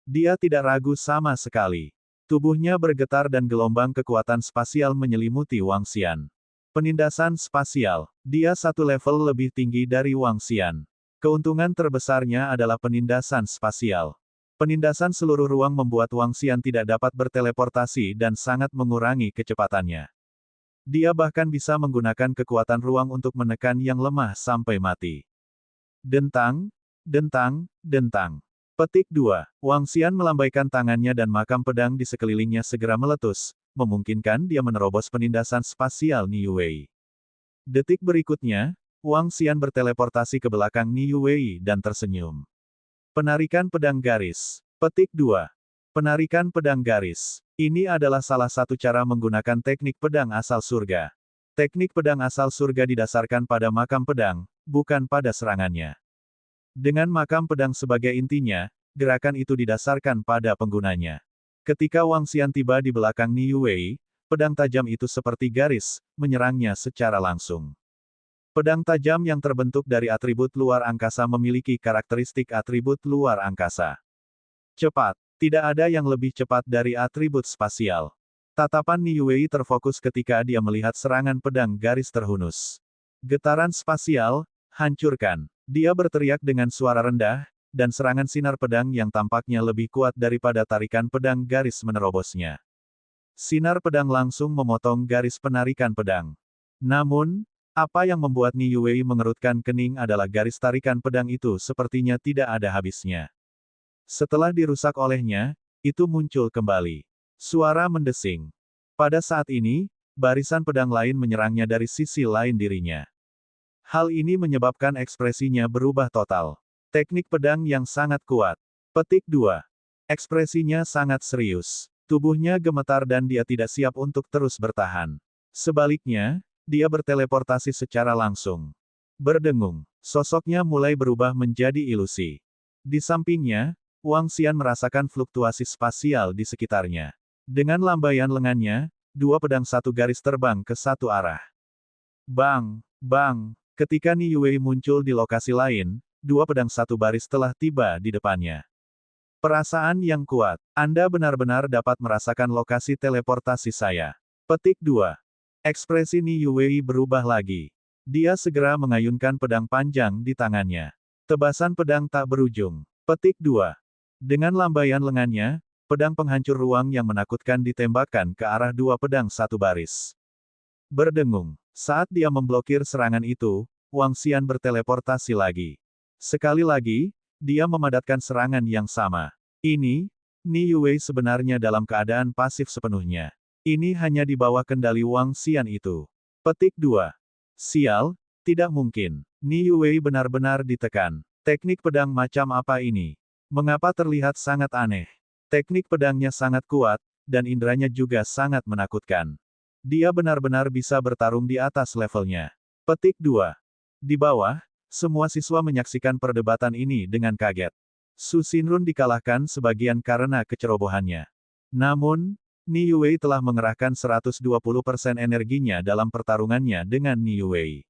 Dia tidak ragu sama sekali. Tubuhnya bergetar dan gelombang kekuatan spasial menyelimuti Wang Xian. Penindasan spasial. Dia satu level lebih tinggi dari Wang Xian. Keuntungan terbesarnya adalah penindasan spasial. Penindasan seluruh ruang membuat Wang Xian tidak dapat berteleportasi dan sangat mengurangi kecepatannya. Dia bahkan bisa menggunakan kekuatan ruang untuk menekan yang lemah sampai mati. Dentang, dentang, dentang. Petik 2. Wang Xian melambaikan tangannya dan makam pedang di sekelilingnya segera meletus, memungkinkan dia menerobos penindasan spasial Ni Yue. Detik berikutnya, Wang Xian berteleportasi ke belakang Ni Yue dan tersenyum. Penarikan pedang garis. Petik 2. Penarikan pedang garis. Ini adalah salah satu cara menggunakan teknik pedang asal surga. Teknik pedang asal surga didasarkan pada makam pedang, bukan pada serangannya. Dengan makam pedang sebagai intinya, gerakan itu didasarkan pada penggunanya. Ketika Wang Xian tiba di belakang Ni Yue, pedang tajam itu seperti garis, menyerangnya secara langsung. Pedang tajam yang terbentuk dari atribut luar angkasa memiliki karakteristik atribut luar angkasa. Cepat. Tidak ada yang lebih cepat dari atribut spasial. Tatapan Ni Yue terfokus ketika dia melihat serangan pedang garis terhunus. Getaran spasial, hancurkan. Dia berteriak dengan suara rendah, dan serangan sinar pedang yang tampaknya lebih kuat daripada tarikan pedang garis menerobosnya. Sinar pedang langsung memotong garis penarikan pedang. Namun, apa yang membuat Ni Yue mengerutkan kening adalah garis tarikan pedang itu sepertinya tidak ada habisnya. Setelah dirusak olehnya, itu muncul kembali. Suara mendesing. Pada saat ini, barisan pedang lain menyerangnya dari sisi lain dirinya. Hal ini menyebabkan ekspresinya berubah total. Teknik pedang yang sangat kuat. Petik 2. Ekspresinya sangat serius. Tubuhnya gemetar dan dia tidak siap untuk terus bertahan. Sebaliknya, dia berteleportasi secara langsung. Berdengung, sosoknya mulai berubah menjadi ilusi. Di sampingnya, Wang Xian merasakan fluktuasi spasial di sekitarnya. Dengan lambaian lengannya, dua pedang satu garis terbang ke satu arah. Bang! Bang! Ketika Ni Yue muncul di lokasi lain, dua pedang satu baris telah tiba di depannya. Perasaan yang kuat. Anda benar-benar dapat merasakan lokasi teleportasi saya. Petik 2. Ekspresi Ni Yue berubah lagi. Dia segera mengayunkan pedang panjang di tangannya. Tebasan pedang tak berujung. Petik 2. Dengan lambaian lengannya, pedang penghancur ruang yang menakutkan ditembakkan ke arah dua pedang satu baris. Berdengung. Saat dia memblokir serangan itu, Wang Xian berteleportasi lagi. Sekali lagi, dia memadatkan serangan yang sama. Ini, Ni Yuwei sebenarnya dalam keadaan pasif sepenuhnya. Ini hanya di bawah kendali Wang Xian itu. Petik 2. Sial, tidak mungkin. Ni Yuwei benar-benar ditekan. Teknik pedang macam apa ini? Mengapa terlihat sangat aneh? Teknik pedangnya sangat kuat, dan inderanya juga sangat menakutkan. Dia benar-benar bisa bertarung di atas levelnya. Petik 2. Di bawah, semua siswa menyaksikan perdebatan ini dengan kaget. Su Xinrun dikalahkan sebagian karena kecerobohannya. Namun, Ni Yuwei telah mengerahkan 120% energinya dalam pertarungannya dengan Ni Yuwei.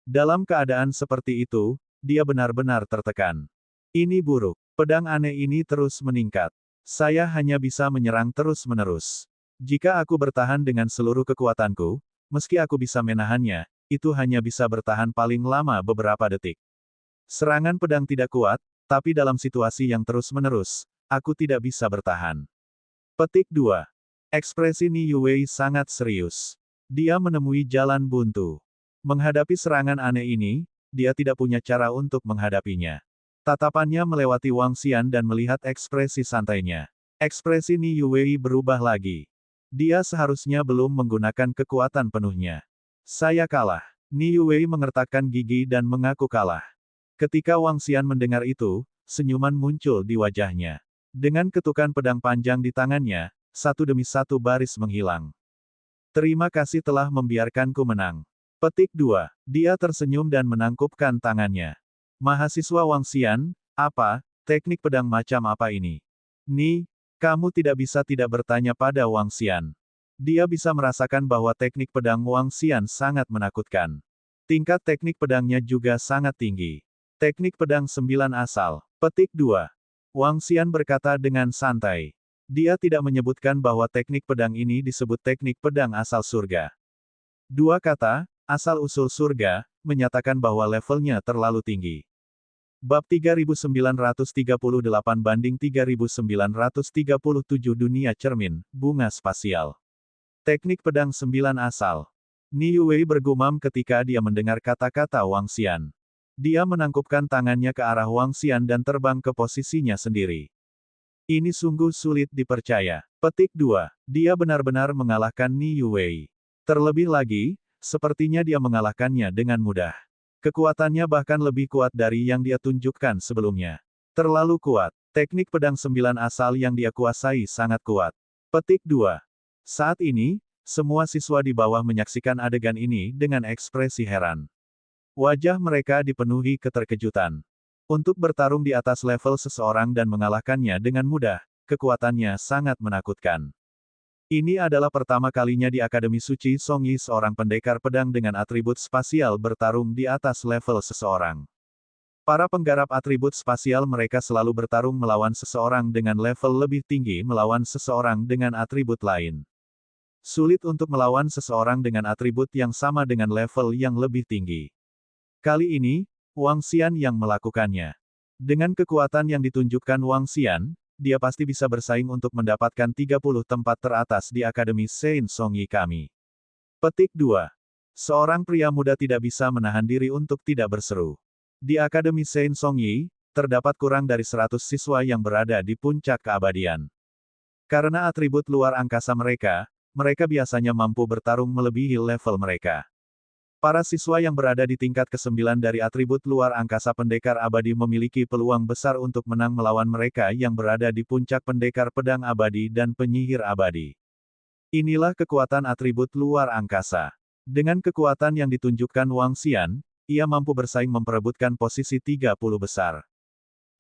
Dalam keadaan seperti itu, dia benar-benar tertekan. Ini buruk. Pedang aneh ini terus meningkat. Saya hanya bisa menyerang terus-menerus. Jika aku bertahan dengan seluruh kekuatanku, meski aku bisa menahannya, itu hanya bisa bertahan paling lama beberapa detik. Serangan pedang tidak kuat, tapi dalam situasi yang terus-menerus, aku tidak bisa bertahan. Petik 2. Ekspresi Ni Yuwei sangat serius. Dia menemui jalan buntu. Menghadapi serangan aneh ini, dia tidak punya cara untuk menghadapinya. Tatapannya melewati Wang Xian dan melihat ekspresi santainya. Ekspresi Ni Yuwei berubah lagi. Dia seharusnya belum menggunakan kekuatan penuhnya. Saya kalah. Ni Yuwei mengertakkan gigi dan mengaku kalah. Ketika Wang Xian mendengar itu, senyuman muncul di wajahnya. Dengan ketukan pedang panjang di tangannya, satu demi satu baris menghilang. Terima kasih telah membiarkanku menang. Petik 2. Dia tersenyum dan menangkupkan tangannya. Mahasiswa Wang Xian, apa, teknik pedang macam apa ini? Ni, kamu tidak bisa tidak bertanya pada Wang Xian. Dia bisa merasakan bahwa teknik pedang Wang Xian sangat menakutkan. Tingkat teknik pedangnya juga sangat tinggi. Teknik pedang 9 asal. Petik 2. Wang Xian berkata dengan santai. Dia tidak menyebutkan bahwa teknik pedang ini disebut teknik pedang asal surga. Dua kata, asal-usul surga, menyatakan bahwa levelnya terlalu tinggi. Bab 3938 banding 3937 Dunia Cermin, Bunga Spasial. Teknik pedang 9 asal. Ni Yuwei bergumam ketika dia mendengar kata-kata Wang Xian. Dia menangkupkan tangannya ke arah Wang Xian dan terbang ke posisinya sendiri. Ini sungguh sulit dipercaya. Petik 2. Dia benar-benar mengalahkan Ni Yuwei. Terlebih lagi, sepertinya dia mengalahkannya dengan mudah. Kekuatannya bahkan lebih kuat dari yang dia tunjukkan sebelumnya. Terlalu kuat. Teknik pedang 9 asal yang dia kuasai sangat kuat. Petik 2. Saat ini, semua siswa di bawah menyaksikan adegan ini dengan ekspresi heran. Wajah mereka dipenuhi keterkejutan. Untuk bertarung di atas level seseorang dan mengalahkannya dengan mudah, kekuatannya sangat menakutkan. Ini adalah pertama kalinya di Akademi Suci Songyi seorang pendekar pedang dengan atribut spasial bertarung di atas level seseorang. Para penggarap atribut spasial mereka selalu bertarung melawan seseorang dengan level lebih tinggi melawan seseorang dengan atribut lain. Sulit untuk melawan seseorang dengan atribut yang sama dengan level yang lebih tinggi. Kali ini, Wang Xian yang melakukannya. Dengan kekuatan yang ditunjukkan Wang Xian, dia pasti bisa bersaing untuk mendapatkan 30 tempat teratas di Akademi Sein Songyi kami. Petik 2. Seorang pria muda tidak bisa menahan diri untuk tidak berseru. Di Akademi Sein Songyi, terdapat kurang dari 100 siswa yang berada di puncak keabadian. Karena atribut luar angkasa mereka, mereka biasanya mampu bertarung melebihi level mereka. Para siswa yang berada di tingkat ke-9 dari atribut luar angkasa pendekar abadi memiliki peluang besar untuk menang melawan mereka yang berada di puncak pendekar pedang abadi dan penyihir abadi. Inilah kekuatan atribut luar angkasa. Dengan kekuatan yang ditunjukkan Wang Xian, ia mampu bersaing memperebutkan posisi 30 besar.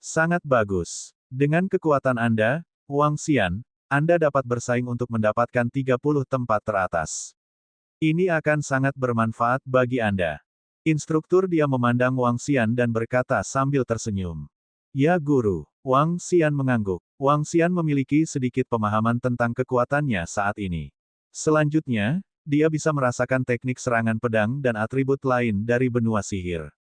Sangat bagus. Dengan kekuatan Anda, Wang Xian, Anda dapat bersaing untuk mendapatkan 30 tempat teratas. Ini akan sangat bermanfaat bagi Anda. Instruktur dia memandang Wang Xian dan berkata sambil tersenyum. Ya guru. Wang Xian mengangguk. Wang Xian memiliki sedikit pemahaman tentang kekuatannya saat ini. Selanjutnya, dia bisa merasakan teknik serangan pedang dan atribut lain dari benua sihir.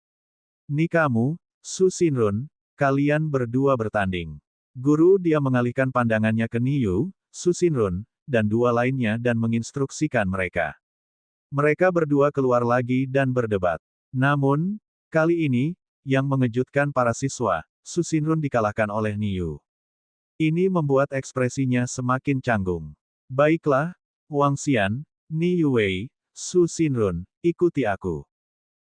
Ni kamu, Su Xinrun, kalian berdua bertanding. Guru dia mengalihkan pandangannya ke Ni Yu, Su Xinrun, dan dua lainnya dan menginstruksikan mereka. Mereka berdua keluar lagi dan berdebat. Namun, kali ini, yang mengejutkan para siswa, Su Xinrun dikalahkan oleh Niu. Ini membuat ekspresinya semakin canggung. Baiklah, Wang Xian, Niu Wei, Su Xinrun, ikuti aku.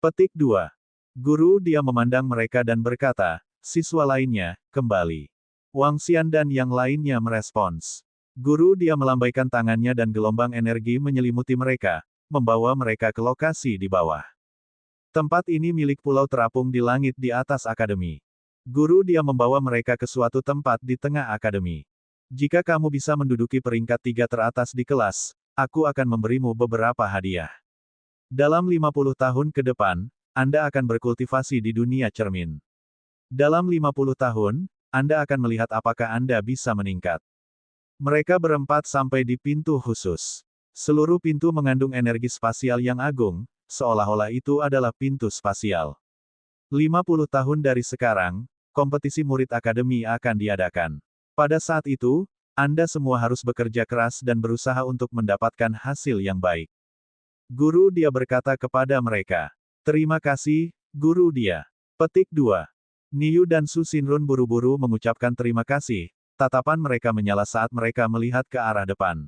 Petik 2. Guru dia memandang mereka dan berkata, siswa lainnya, kembali. Wang Xian dan yang lainnya merespons. Guru dia melambaikan tangannya dan gelombang energi menyelimuti mereka, membawa mereka ke lokasi di bawah. Tempat ini milik pulau terapung di langit di atas akademi. Guru dia membawa mereka ke suatu tempat di tengah akademi. Jika kamu bisa menduduki peringkat 3 teratas di kelas, aku akan memberimu beberapa hadiah. Dalam 50 tahun ke depan, Anda akan berkultivasi di dunia cermin. Dalam 50 tahun, Anda akan melihat apakah Anda bisa meningkat. Mereka berempat sampai di pintu khusus. Seluruh pintu mengandung energi spasial yang agung, seolah-olah itu adalah pintu spasial. 50 tahun dari sekarang, kompetisi murid akademi akan diadakan. Pada saat itu, Anda semua harus bekerja keras dan berusaha untuk mendapatkan hasil yang baik. Guru dia berkata kepada mereka. Terima kasih, guru dia. Petik 2. Niu dan Su Xinrun buru-buru mengucapkan terima kasih. Tatapan mereka menyala saat mereka melihat ke arah depan.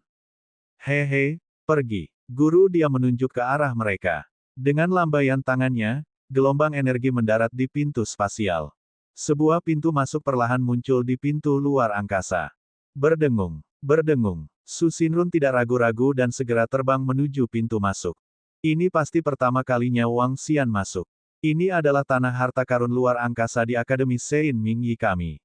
Hehe, pergi. Guru dia menunjuk ke arah mereka. Dengan lambaian tangannya, gelombang energi mendarat di pintu spasial. Sebuah pintu masuk perlahan muncul di pintu luar angkasa. Berdengung, berdengung. Su Xinrun tidak ragu-ragu dan segera terbang menuju pintu masuk. Ini pasti pertama kalinya Wang Xian masuk. Ini adalah tanah harta karun luar angkasa di Akademi Sein Mingyi kami.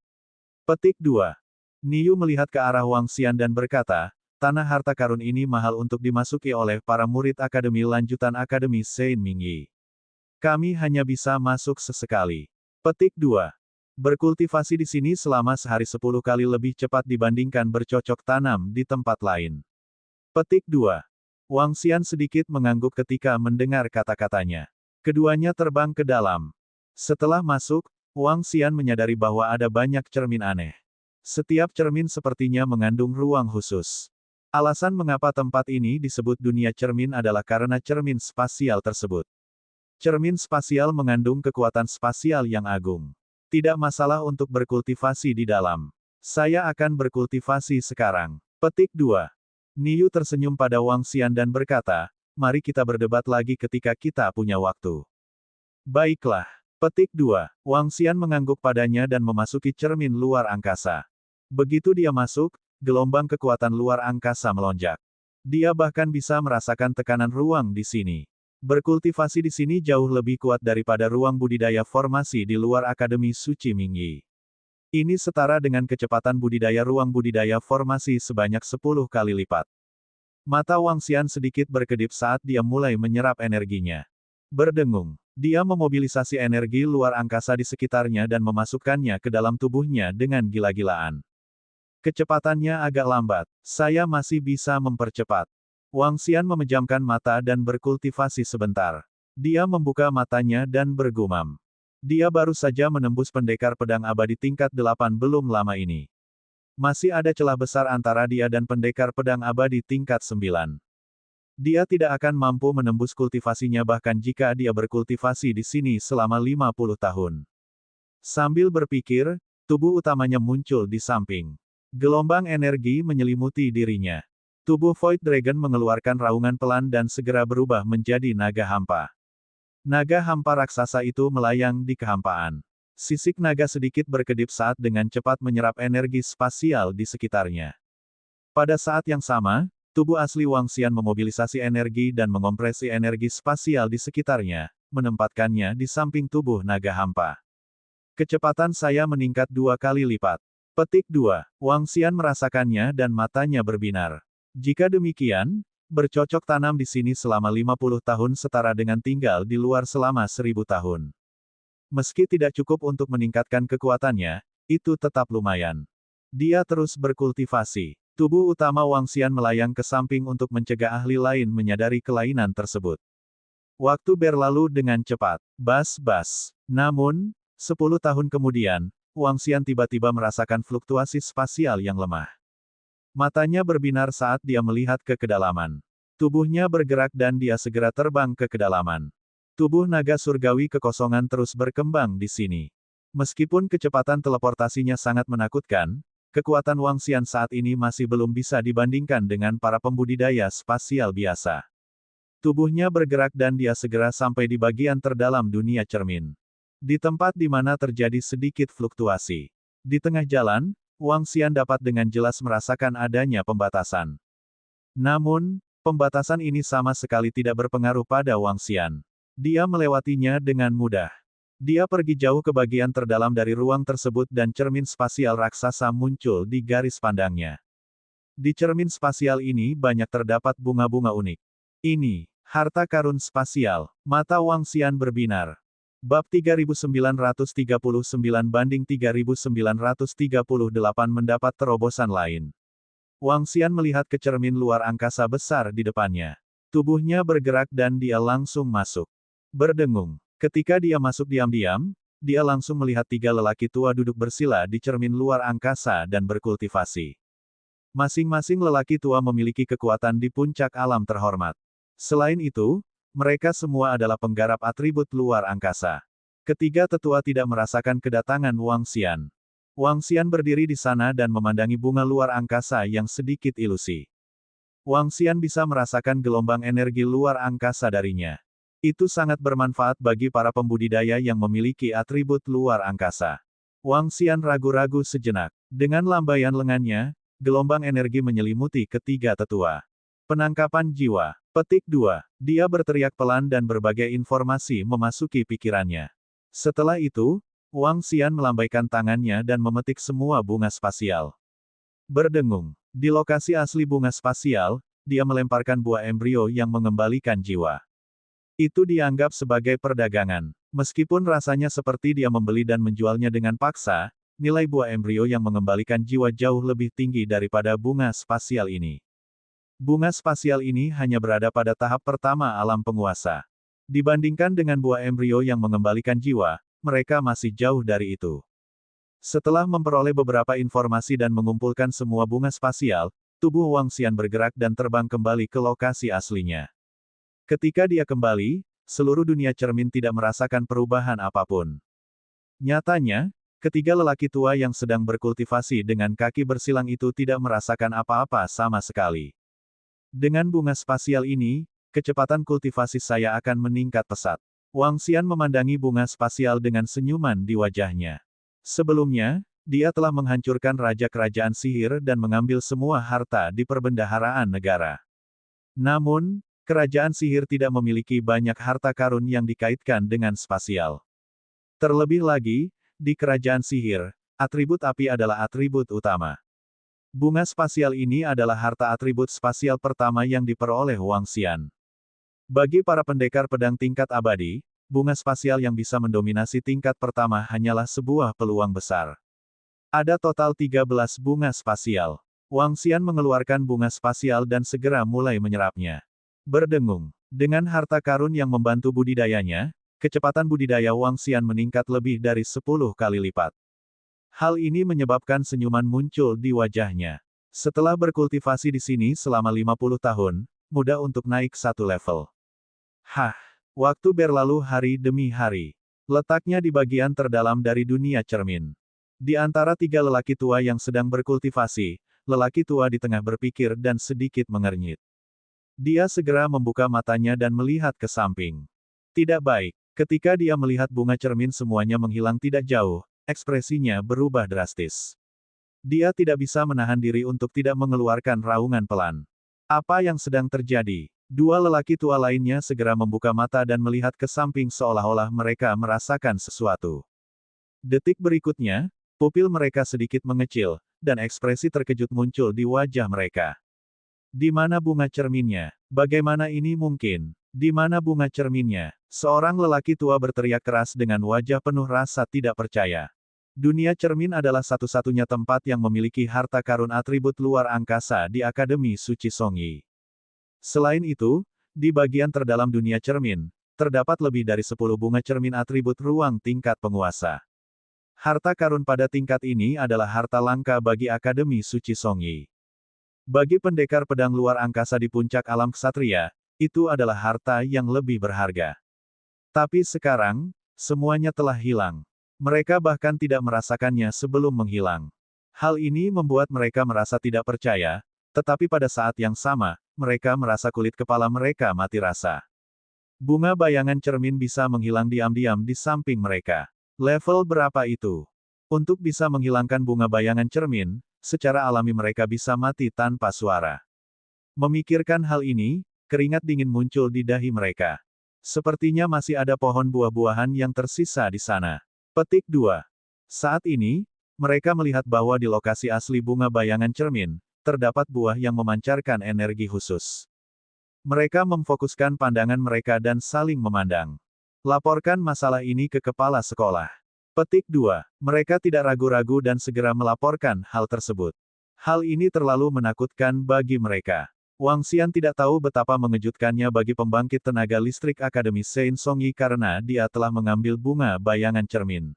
Petik 2. Niu melihat ke arah Wang Xian dan berkata, tanah harta karun ini mahal untuk dimasuki oleh para murid akademi lanjutan Akademi Sein Mingyi. Kami hanya bisa masuk sesekali. Petik 2. Berkultivasi di sini selama sehari 10 kali lebih cepat dibandingkan bercocok tanam di tempat lain. Petik 2. Wang Xian sedikit mengangguk ketika mendengar kata-katanya. Keduanya terbang ke dalam. Setelah masuk, Wang Xian menyadari bahwa ada banyak cermin aneh. Setiap cermin sepertinya mengandung ruang khusus. Alasan mengapa tempat ini disebut dunia cermin adalah karena cermin spasial tersebut. Cermin spasial mengandung kekuatan spasial yang agung. Tidak masalah untuk berkultivasi di dalam. Saya akan berkultivasi sekarang. Petik 2. Niu tersenyum pada Wang Xian dan berkata, mari kita berdebat lagi ketika kita punya waktu. Baiklah. Petik 2. Wang Xian mengangguk padanya dan memasuki cermin luar angkasa. Begitu dia masuk, gelombang kekuatan luar angkasa melonjak. Dia bahkan bisa merasakan tekanan ruang di sini. Berkultivasi di sini jauh lebih kuat daripada ruang budidaya formasi di luar Akademi Suci Mingyi. Ini setara dengan kecepatan budidaya ruang budidaya formasi sebanyak 10 kali lipat. Mata Wang Xian sedikit berkedip saat dia mulai menyerap energinya. Berdengung. Dia memobilisasi energi luar angkasa di sekitarnya dan memasukkannya ke dalam tubuhnya dengan gila-gilaan. Kecepatannya agak lambat. Saya masih bisa mempercepat. Wang Xian memejamkan mata dan berkultivasi sebentar. Dia membuka matanya dan bergumam. Dia baru saja menembus pendekar pedang abadi tingkat 8 belum lama ini. Masih ada celah besar antara dia dan pendekar pedang abadi tingkat 9. Dia tidak akan mampu menembus kultivasinya bahkan jika dia berkultivasi di sini selama 50 tahun. Sambil berpikir, tubuh utamanya muncul di samping. Gelombang energi menyelimuti dirinya. Tubuh Void Dragon mengeluarkan raungan pelan dan segera berubah menjadi naga hampa. Naga hampa raksasa itu melayang di kehampaan. Sisik naga sedikit berkedip saat dengan cepat menyerap energi spasial di sekitarnya. Pada saat yang sama, tubuh asli Wang Xian memobilisasi energi dan mengompresi energi spasial di sekitarnya, menempatkannya di samping tubuh naga hampa. Kecepatan saya meningkat 2 kali lipat. Petik 2. Wang Xian merasakannya dan matanya berbinar. Jika demikian, bercocok tanam di sini selama 50 tahun setara dengan tinggal di luar selama 1000 tahun. Meski tidak cukup untuk meningkatkan kekuatannya, itu tetap lumayan. Dia terus berkultivasi. Tubuh utama Wang Xian melayang ke samping untuk mencegah ahli lain menyadari kelainan tersebut. Waktu berlalu dengan cepat. Bas-bas. Namun, 10 tahun kemudian, Wang Xian tiba-tiba merasakan fluktuasi spasial yang lemah. Matanya berbinar saat dia melihat ke kedalaman. Tubuhnya bergerak dan dia segera terbang ke kedalaman. Tubuh naga surgawi kekosongan terus berkembang di sini. Meskipun kecepatan teleportasinya sangat menakutkan, kekuatan Wang Xian saat ini masih belum bisa dibandingkan dengan para pembudidaya spasial biasa. Tubuhnya bergerak dan dia segera sampai di bagian terdalam dunia cermin. Di tempat di mana terjadi sedikit fluktuasi. Di tengah jalan, Wang Xian dapat dengan jelas merasakan adanya pembatasan. Namun, pembatasan ini sama sekali tidak berpengaruh pada Wang Xian. Dia melewatinya dengan mudah. Dia pergi jauh ke bagian terdalam dari ruang tersebut dan cermin spasial raksasa muncul di garis pandangnya. Di cermin spasial ini banyak terdapat bunga-bunga unik. Ini, harta karun spasial. Mata Wang Xian berbinar. Bab 3939/3938 mendapat terobosan lain. Wang Xian melihat ke cermin luar angkasa besar di depannya. Tubuhnya bergerak dan dia langsung masuk. Berdengung. Ketika dia masuk diam-diam, dia langsung melihat 3 lelaki tua duduk bersila di cermin luar angkasa dan berkultivasi. Masing-masing lelaki tua memiliki kekuatan di puncak alam terhormat. Selain itu, mereka semua adalah penggarap atribut luar angkasa. Ketiga tetua tidak merasakan kedatangan Wang Xian. Wang Xian berdiri di sana dan memandangi bunga luar angkasa yang sedikit ilusi. Wang Xian bisa merasakan gelombang energi luar angkasa darinya. Itu sangat bermanfaat bagi para pembudidaya yang memiliki atribut luar angkasa. Wang Xian ragu-ragu sejenak. Dengan lambaian lengannya, gelombang energi menyelimuti ketiga tetua. Penangkapan jiwa. Petik 2. Dia berteriak pelan dan berbagai informasi memasuki pikirannya. Setelah itu, Wang Xian melambaikan tangannya dan memetik semua bunga spasial. Berdengung. Di lokasi asli bunga spasial, dia melemparkan buah embrio yang mengembalikan jiwa. Itu dianggap sebagai perdagangan. Meskipun rasanya seperti dia membeli dan menjualnya dengan paksa, nilai buah embrio yang mengembalikan jiwa jauh lebih tinggi daripada bunga spasial ini. Bunga spasial ini hanya berada pada tahap pertama alam penguasa. Dibandingkan dengan buah embrio yang mengembalikan jiwa, mereka masih jauh dari itu. Setelah memperoleh beberapa informasi dan mengumpulkan semua bunga spasial, tubuh Wang Xian bergerak dan terbang kembali ke lokasi aslinya. Ketika dia kembali, seluruh dunia cermin tidak merasakan perubahan apapun. Nyatanya, ketiga lelaki tua yang sedang berkultivasi dengan kaki bersilang itu tidak merasakan apa-apa sama sekali. Dengan bunga spasial ini, kecepatan kultivasi saya akan meningkat pesat. Wang Xian memandangi bunga spasial dengan senyuman di wajahnya. Sebelumnya, dia telah menghancurkan raja kerajaan sihir dan mengambil semua harta di perbendaharaan negara. Namun, kerajaan sihir tidak memiliki banyak harta karun yang dikaitkan dengan spasial. Terlebih lagi, di kerajaan sihir, atribut api adalah atribut utama. Bunga spasial ini adalah harta atribut spasial pertama yang diperoleh Wang Xian. Bagi para pendekar pedang tingkat abadi, bunga spasial yang bisa mendominasi tingkat pertama hanyalah sebuah peluang besar. Ada total 13 bunga spasial. Wang Xian mengeluarkan bunga spasial dan segera mulai menyerapnya. Berdengung. Dengan harta karun yang membantu budidayanya, kecepatan budidaya Wang Xian meningkat lebih dari 10 kali lipat. Hal ini menyebabkan senyuman muncul di wajahnya. Setelah berkultivasi di sini selama 50 tahun, mudah untuk naik satu level. Hah, waktu berlalu hari demi hari. Letaknya di bagian terdalam dari dunia cermin. Di antara 3 lelaki tua yang sedang berkultivasi, lelaki tua di tengah berpikir dan sedikit mengernyit. Dia segera membuka matanya dan melihat ke samping. Tidak baik. Ketika dia melihat bunga cermin semuanya menghilang tidak jauh, ekspresinya berubah drastis. Dia tidak bisa menahan diri untuk tidak mengeluarkan raungan pelan. Apa yang sedang terjadi? 2 lelaki tua lainnya segera membuka mata dan melihat ke samping seolah-olah mereka merasakan sesuatu. Detik berikutnya, pupil mereka sedikit mengecil, dan ekspresi terkejut muncul di wajah mereka. Di mana bunga cerminnya? Bagaimana ini mungkin? Di mana bunga cerminnya? Seorang lelaki tua berteriak keras dengan wajah penuh rasa tidak percaya. Dunia cermin adalah satu-satunya tempat yang memiliki harta karun atribut luar angkasa di Akademi Suci Songyi. Selain itu, di bagian terdalam dunia cermin, terdapat lebih dari 10 bunga cermin atribut ruang tingkat penguasa. Harta karun pada tingkat ini adalah harta langka bagi Akademi Suci Songyi. Bagi pendekar pedang luar angkasa di puncak alam ksatria, itu adalah harta yang lebih berharga. Tapi sekarang, semuanya telah hilang. Mereka bahkan tidak merasakannya sebelum menghilang. Hal ini membuat mereka merasa tidak percaya, tetapi pada saat yang sama, mereka merasa kulit kepala mereka mati rasa. Bunga bayangan cermin bisa menghilang diam-diam di samping mereka. Level berapa itu? Untuk bisa menghilangkan bunga bayangan cermin, secara alami mereka bisa mati tanpa suara. Memikirkan hal ini, keringat dingin muncul di dahi mereka. Sepertinya masih ada pohon buah-buahan yang tersisa di sana. Petik 2. Saat ini, mereka melihat bahwa di lokasi asli bunga bayangan cermin, terdapat buah yang memancarkan energi khusus. Mereka memfokuskan pandangan mereka dan saling memandang. Laporkan masalah ini ke kepala sekolah. Petik 2. Mereka tidak ragu-ragu dan segera melaporkan hal tersebut. Hal ini terlalu menakutkan bagi mereka. Wang Xian tidak tahu betapa mengejutkannya bagi pembangkit tenaga listrik Akademi Sein Songyi karena dia telah mengambil bunga bayangan cermin.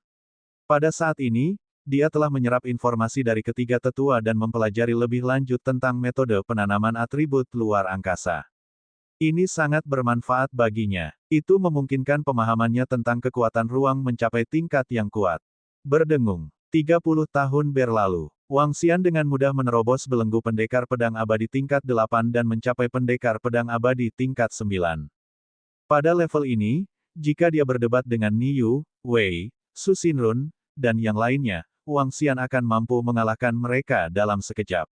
Pada saat ini, dia telah menyerap informasi dari ketiga tetua dan mempelajari lebih lanjut tentang metode penanaman atribut luar angkasa. Ini sangat bermanfaat baginya. Itu memungkinkan pemahamannya tentang kekuatan ruang mencapai tingkat yang kuat. Berdengung. 30 tahun berlalu. Wang Xian dengan mudah menerobos belenggu pendekar pedang abadi tingkat 8 dan mencapai pendekar pedang abadi tingkat 9. Pada level ini, jika dia berdebat dengan Niu, Wei, Su Xinrun, dan yang lainnya, Wang Xian akan mampu mengalahkan mereka dalam sekejap.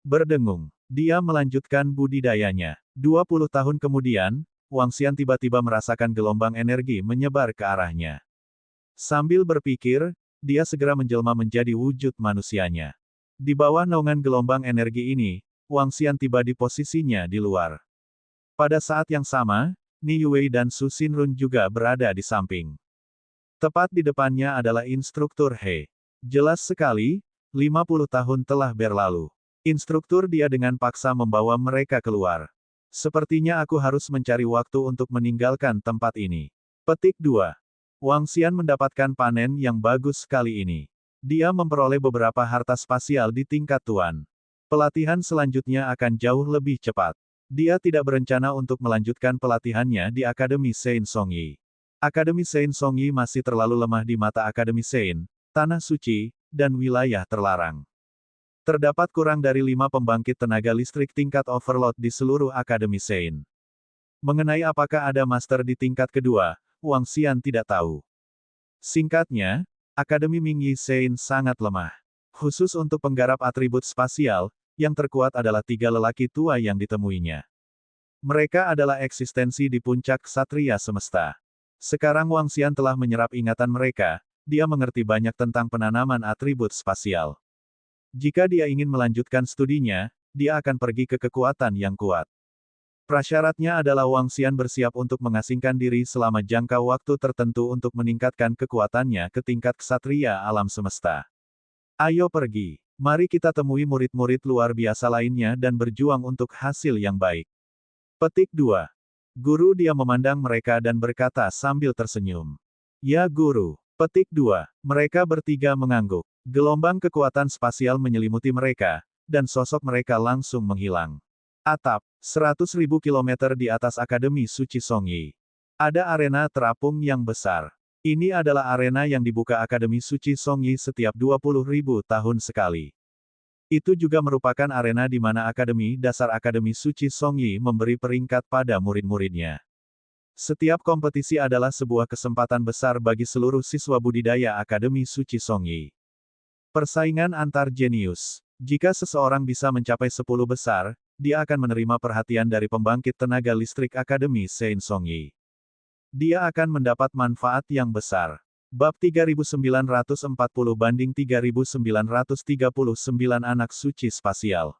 Berdengung. Dia melanjutkan budidayanya. 20 tahun kemudian, Wang Xian tiba-tiba merasakan gelombang energi menyebar ke arahnya. Sambil berpikir, dia segera menjelma menjadi wujud manusianya. Di bawah naungan gelombang energi ini, Wang Xian tiba di posisinya di luar. Pada saat yang sama, Ni Wei dan Su Xinrun juga berada di samping. Tepat di depannya adalah instruktur He. Jelas sekali, 50 tahun telah berlalu. Instruktur dia dengan paksa membawa mereka keluar. Sepertinya aku harus mencari waktu untuk meninggalkan tempat ini. Petik 2. Wang Xian mendapatkan panen yang bagus kali ini. Dia memperoleh beberapa harta spasial di tingkat tuan. Pelatihan selanjutnya akan jauh lebih cepat. Dia tidak berencana untuk melanjutkan pelatihannya di Akademi Sein Songyi. Akademi Sein Songyi masih terlalu lemah di mata Akademi Sein, Tanah Suci, dan wilayah terlarang. Terdapat kurang dari 5 pembangkit tenaga listrik tingkat overload di seluruh Akademi Sein. Mengenai apakah ada master di tingkat kedua, Wang Xian tidak tahu. Singkatnya, Akademi Mingyi Sein sangat lemah. Khusus untuk penggarap atribut spasial, yang terkuat adalah 3 lelaki tua yang ditemuinya. Mereka adalah eksistensi di puncak ksatria semesta. Sekarang Wang Xian telah menyerap ingatan mereka, dia mengerti banyak tentang penanaman atribut spasial. Jika dia ingin melanjutkan studinya, dia akan pergi ke kekuatan yang kuat. Prasyaratnya adalah Wang Xian bersiap untuk mengasingkan diri selama jangka waktu tertentu untuk meningkatkan kekuatannya ke tingkat ksatria alam semesta. Ayo pergi. Mari kita temui murid-murid luar biasa lainnya dan berjuang untuk hasil yang baik. Petik 2. Guru dia memandang mereka dan berkata sambil tersenyum. Ya guru. Petik 2. Mereka bertiga mengangguk. Gelombang kekuatan spasial menyelimuti mereka, dan sosok mereka langsung menghilang. Atap, 100.000 kilometer di atas Akademi Suci Songyi. Ada arena terapung yang besar. Ini adalah arena yang dibuka Akademi Suci Songyi setiap 20.000 tahun sekali. Itu juga merupakan arena di mana Akademi Dasar Akademi Suci Songyi memberi peringkat pada murid-muridnya. Setiap kompetisi adalah sebuah kesempatan besar bagi seluruh siswa budidaya Akademi Suci Songyi. Persaingan antar jenius. Jika seseorang bisa mencapai 10 besar, dia akan menerima perhatian dari pembangkit tenaga listrik Akademi Sein Songyi. Dia akan mendapat manfaat yang besar. Bab 3940 banding 3939 anak suci spasial.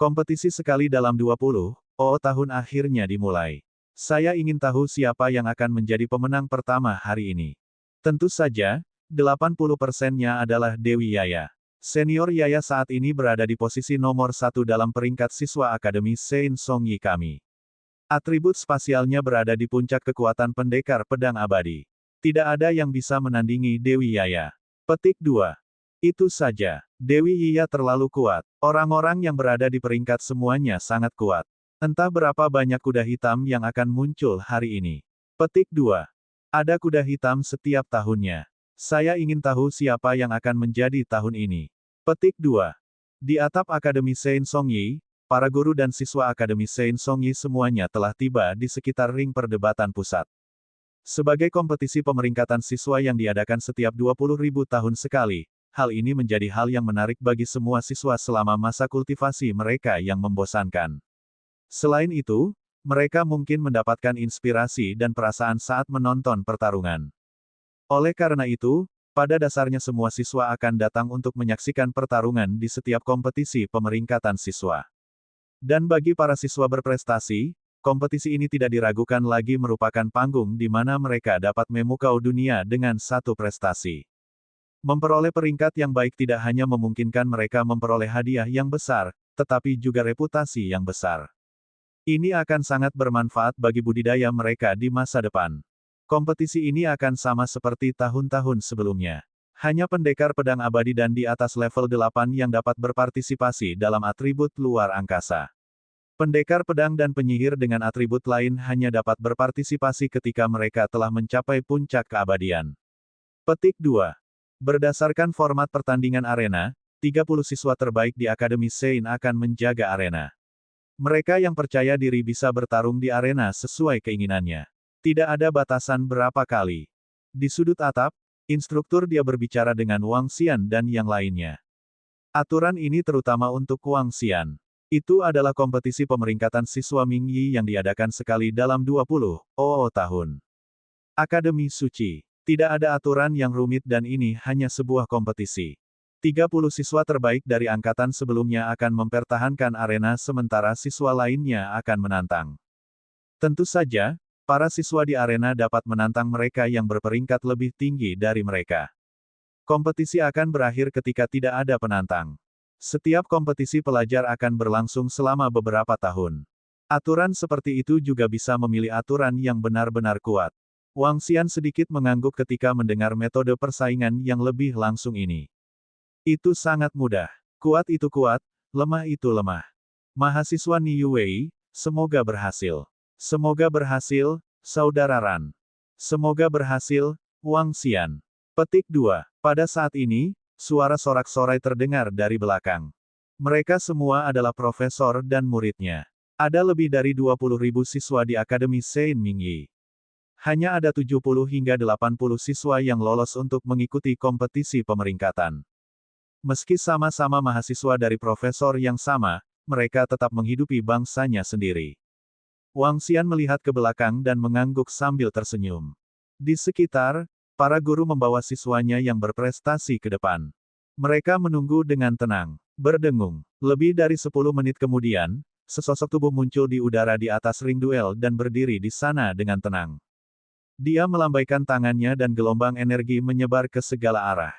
Kompetisi sekali dalam 20 tahun akhirnya dimulai. Saya ingin tahu siapa yang akan menjadi pemenang pertama hari ini. Tentu saja, 80%-nya adalah Dewi Yaya. Senior Yaya saat ini berada di posisi nomor 1 dalam peringkat siswa Akademi Sein Songyi kami. Atribut spasialnya berada di puncak kekuatan pendekar pedang abadi. Tidak ada yang bisa menandingi Dewi Yaya. Petik 2. Itu saja. Dewi Yaya terlalu kuat. Orang-orang yang berada di peringkat semuanya sangat kuat. Entah berapa banyak kuda hitam yang akan muncul hari ini. Petik 2. Ada kuda hitam setiap tahunnya. Saya ingin tahu siapa yang akan menjadi tahun ini. Petik 2. Di atap Akademi Sein Songyi, para guru dan siswa Akademi Sein Songyi semuanya telah tiba di sekitar ring perdebatan pusat. Sebagai kompetisi pemeringkatan siswa yang diadakan setiap 20.000 tahun sekali, hal ini menjadi hal yang menarik bagi semua siswa selama masa kultivasi mereka yang membosankan. Selain itu, mereka mungkin mendapatkan inspirasi dan perasaan saat menonton pertarungan. Oleh karena itu, pada dasarnya semua siswa akan datang untuk menyaksikan pertarungan di setiap kompetisi pemeringkatan siswa. Dan bagi para siswa berprestasi, kompetisi ini tidak diragukan lagi merupakan panggung di mana mereka dapat memukau dunia dengan satu prestasi. Memperoleh peringkat yang baik tidak hanya memungkinkan mereka memperoleh hadiah yang besar, tetapi juga reputasi yang besar. Ini akan sangat bermanfaat bagi budidaya mereka di masa depan. Kompetisi ini akan sama seperti tahun-tahun sebelumnya. Hanya pendekar pedang abadi dan di atas level 8 yang dapat berpartisipasi dalam atribut luar angkasa. Pendekar pedang dan penyihir dengan atribut lain hanya dapat berpartisipasi ketika mereka telah mencapai puncak keabadian. Petik 2. Berdasarkan format pertandingan arena, 30 siswa terbaik di Akademi Sein akan menjaga arena. Mereka yang percaya diri bisa bertarung di arena sesuai keinginannya. Tidak ada batasan berapa kali. Di sudut atap, instruktur dia berbicara dengan Wang Xian dan yang lainnya. Aturan ini terutama untuk Wang Xian. Itu adalah kompetisi pemeringkatan siswa Mingyi yang diadakan sekali dalam 20 tahun. Akademi Suci. Tidak ada aturan yang rumit dan ini hanya sebuah kompetisi. 30 siswa terbaik dari angkatan sebelumnya akan mempertahankan arena sementara siswa lainnya akan menantang. Tentu saja, para siswa di arena dapat menantang mereka yang berperingkat lebih tinggi dari mereka. Kompetisi akan berakhir ketika tidak ada penantang. Setiap kompetisi pelajar akan berlangsung selama beberapa tahun. Aturan seperti itu juga bisa memilih aturan yang benar-benar kuat. Wang Xian sedikit mengangguk ketika mendengar metode persaingan yang lebih langsung ini. Itu sangat mudah. Kuat itu kuat, lemah itu lemah. Mahasiswa Niu Wei, semoga berhasil. Semoga berhasil, Saudara Ran. Semoga berhasil, Wang Xian. Petik 2. Pada saat ini, suara sorak-sorai terdengar dari belakang. Mereka semua adalah profesor dan muridnya. Ada lebih dari 20.000 siswa di Akademi Sein Mingyi. Hanya ada 70 hingga 80 siswa yang lolos untuk mengikuti kompetisi pemeringkatan. Meski sama-sama mahasiswa dari profesor yang sama, mereka tetap menghidupi bangsanya sendiri. Wang Xian melihat ke belakang dan mengangguk sambil tersenyum. Di sekitar, para guru membawa siswanya yang berprestasi ke depan. Mereka menunggu dengan tenang, berdengung. Lebih dari 10 menit kemudian, sesosok tubuh muncul di udara di atas ring duel dan berdiri di sana dengan tenang. Dia melambaikan tangannya dan gelombang energi menyebar ke segala arah.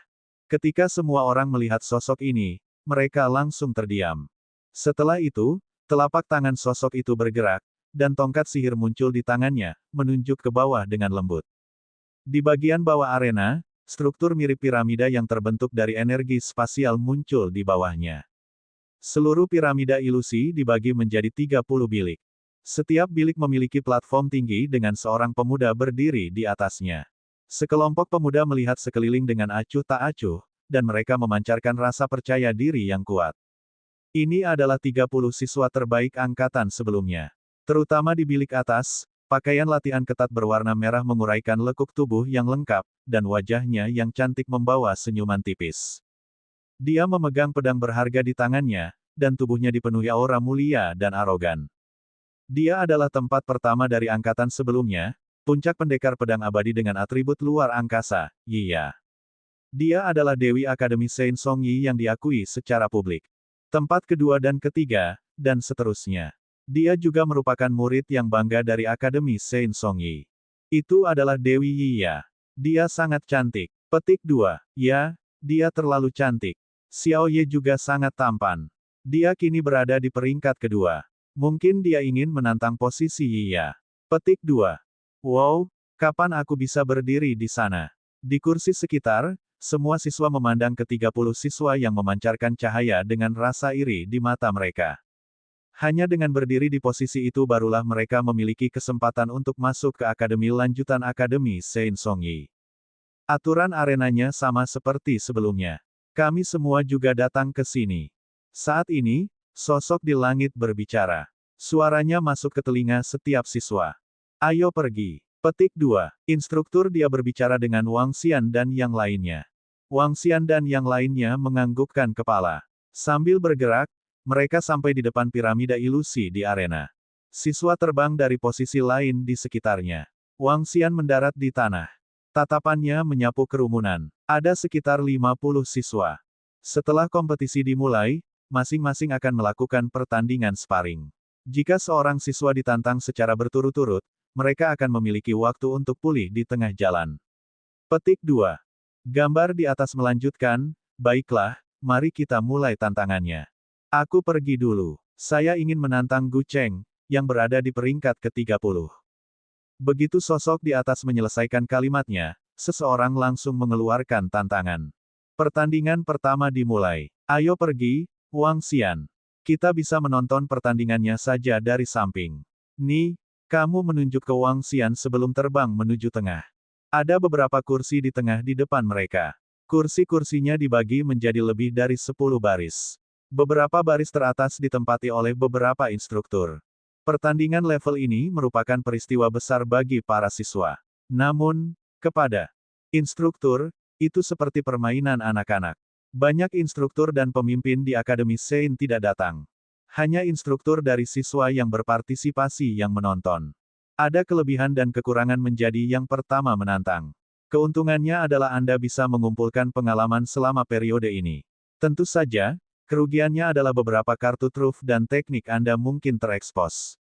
Ketika semua orang melihat sosok ini, mereka langsung terdiam. Setelah itu, telapak tangan sosok itu bergerak, dan tongkat sihir muncul di tangannya, menunjuk ke bawah dengan lembut. Di bagian bawah arena, struktur mirip piramida yang terbentuk dari energi spasial muncul di bawahnya. Seluruh piramida ilusi dibagi menjadi 30 bilik. Setiap bilik memiliki platform tinggi dengan seorang pemuda berdiri di atasnya. Sekelompok pemuda melihat sekeliling dengan acuh tak acuh, dan mereka memancarkan rasa percaya diri yang kuat. Ini adalah 30 siswa terbaik angkatan sebelumnya. Terutama di bilik atas, pakaian latihan ketat berwarna merah menguraikan lekuk tubuh yang lengkap, dan wajahnya yang cantik membawa senyuman tipis. Dia memegang pedang berharga di tangannya, dan tubuhnya dipenuhi aura mulia dan arogan. Dia adalah tempat pertama dari angkatan sebelumnya, puncak pendekar pedang abadi dengan atribut luar angkasa, Yiya. Dia adalah Dewi Akademi Sein Songyi yang diakui secara publik. Tempat kedua dan ketiga, dan seterusnya. Dia juga merupakan murid yang bangga dari Akademi Sein Songyi. Itu adalah Dewi Yiya. Dia sangat cantik. Petik 2. Ya, dia terlalu cantik. Xiao Ye juga sangat tampan. Dia kini berada di peringkat kedua. Mungkin dia ingin menantang posisi Yiya. Petik 2. Wow, kapan aku bisa berdiri di sana? Di kursi sekitar, semua siswa memandang ke 30 siswa yang memancarkan cahaya dengan rasa iri di mata mereka. Hanya dengan berdiri di posisi itu barulah mereka memiliki kesempatan untuk masuk ke Akademi Lanjutan Akademi Saint Songyi. Aturan arenanya sama seperti sebelumnya. Kami semua juga datang ke sini. Saat ini, sosok di langit berbicara. Suaranya masuk ke telinga setiap siswa. Ayo pergi. Petik 2. Instruktur dia berbicara dengan Wang Xian dan yang lainnya. Wang Xian dan yang lainnya menganggukkan kepala. Sambil bergerak, mereka sampai di depan piramida ilusi di arena. Siswa terbang dari posisi lain di sekitarnya. Wang Xian mendarat di tanah. Tatapannya menyapu kerumunan. Ada sekitar 50 siswa. Setelah kompetisi dimulai, masing-masing akan melakukan pertandingan sparring. Jika seorang siswa ditantang secara berturut-turut, mereka akan memiliki waktu untuk pulih di tengah jalan. Petik 2. Gambar di atas melanjutkan, baiklah, mari kita mulai tantangannya. Aku pergi dulu. Saya ingin menantang Gu Cheng, yang berada di peringkat ke-30. Begitu sosok di atas menyelesaikan kalimatnya, seseorang langsung mengeluarkan tantangan. Pertandingan pertama dimulai. Ayo pergi, Wang Xian. Kita bisa menonton pertandingannya saja dari samping. Ni, kamu menunjuk ke Wang Xian sebelum terbang menuju tengah. Ada beberapa kursi di tengah di depan mereka. Kursi-kursinya dibagi menjadi lebih dari 10 baris. Beberapa baris teratas ditempati oleh beberapa instruktur. Pertandingan level ini merupakan peristiwa besar bagi para siswa. Namun, kepada instruktur, itu seperti permainan anak-anak. Banyak instruktur dan pemimpin di Akademi Saint tidak datang. Hanya instruktur dari siswa yang berpartisipasi yang menonton. Ada kelebihan dan kekurangan menjadi yang pertama menantang. Keuntungannya adalah Anda bisa mengumpulkan pengalaman selama periode ini. Tentu saja, kerugiannya adalah beberapa kartu truf dan teknik Anda mungkin terekspos.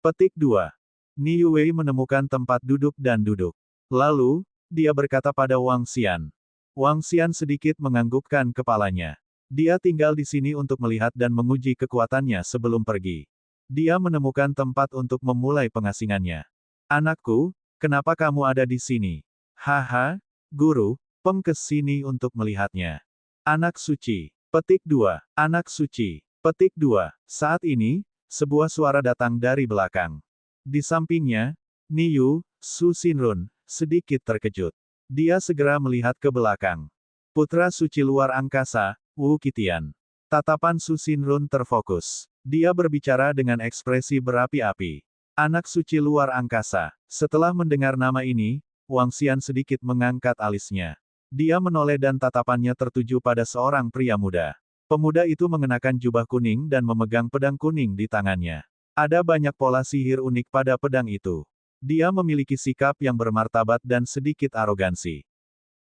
Petik 2. Ni Yuwei menemukan tempat duduk dan duduk. Lalu, dia berkata pada Wang Xian. Wang Xian sedikit menganggukkan kepalanya. Dia tinggal di sini untuk melihat dan menguji kekuatannya sebelum pergi. Dia menemukan tempat untuk memulai pengasingannya. Anakku, kenapa kamu ada di sini? Haha, guru, Peng ke sini untuk melihatnya. Anak suci. Petik 2. Anak suci. Petik 2. Saat ini, sebuah suara datang dari belakang. Di sampingnya, Niyu, Su Xinrun, sedikit terkejut. Dia segera melihat ke belakang. Putra suci luar angkasa, Wu Qitian. Tatapan Su Xinrun terfokus. Dia berbicara dengan ekspresi berapi-api. Anak suci luar angkasa. Setelah mendengar nama ini, Wang Xian sedikit mengangkat alisnya. Dia menoleh dan tatapannya tertuju pada seorang pria muda. Pemuda itu mengenakan jubah kuning dan memegang pedang kuning di tangannya. Ada banyak pola sihir unik pada pedang itu. Dia memiliki sikap yang bermartabat dan sedikit arogansi.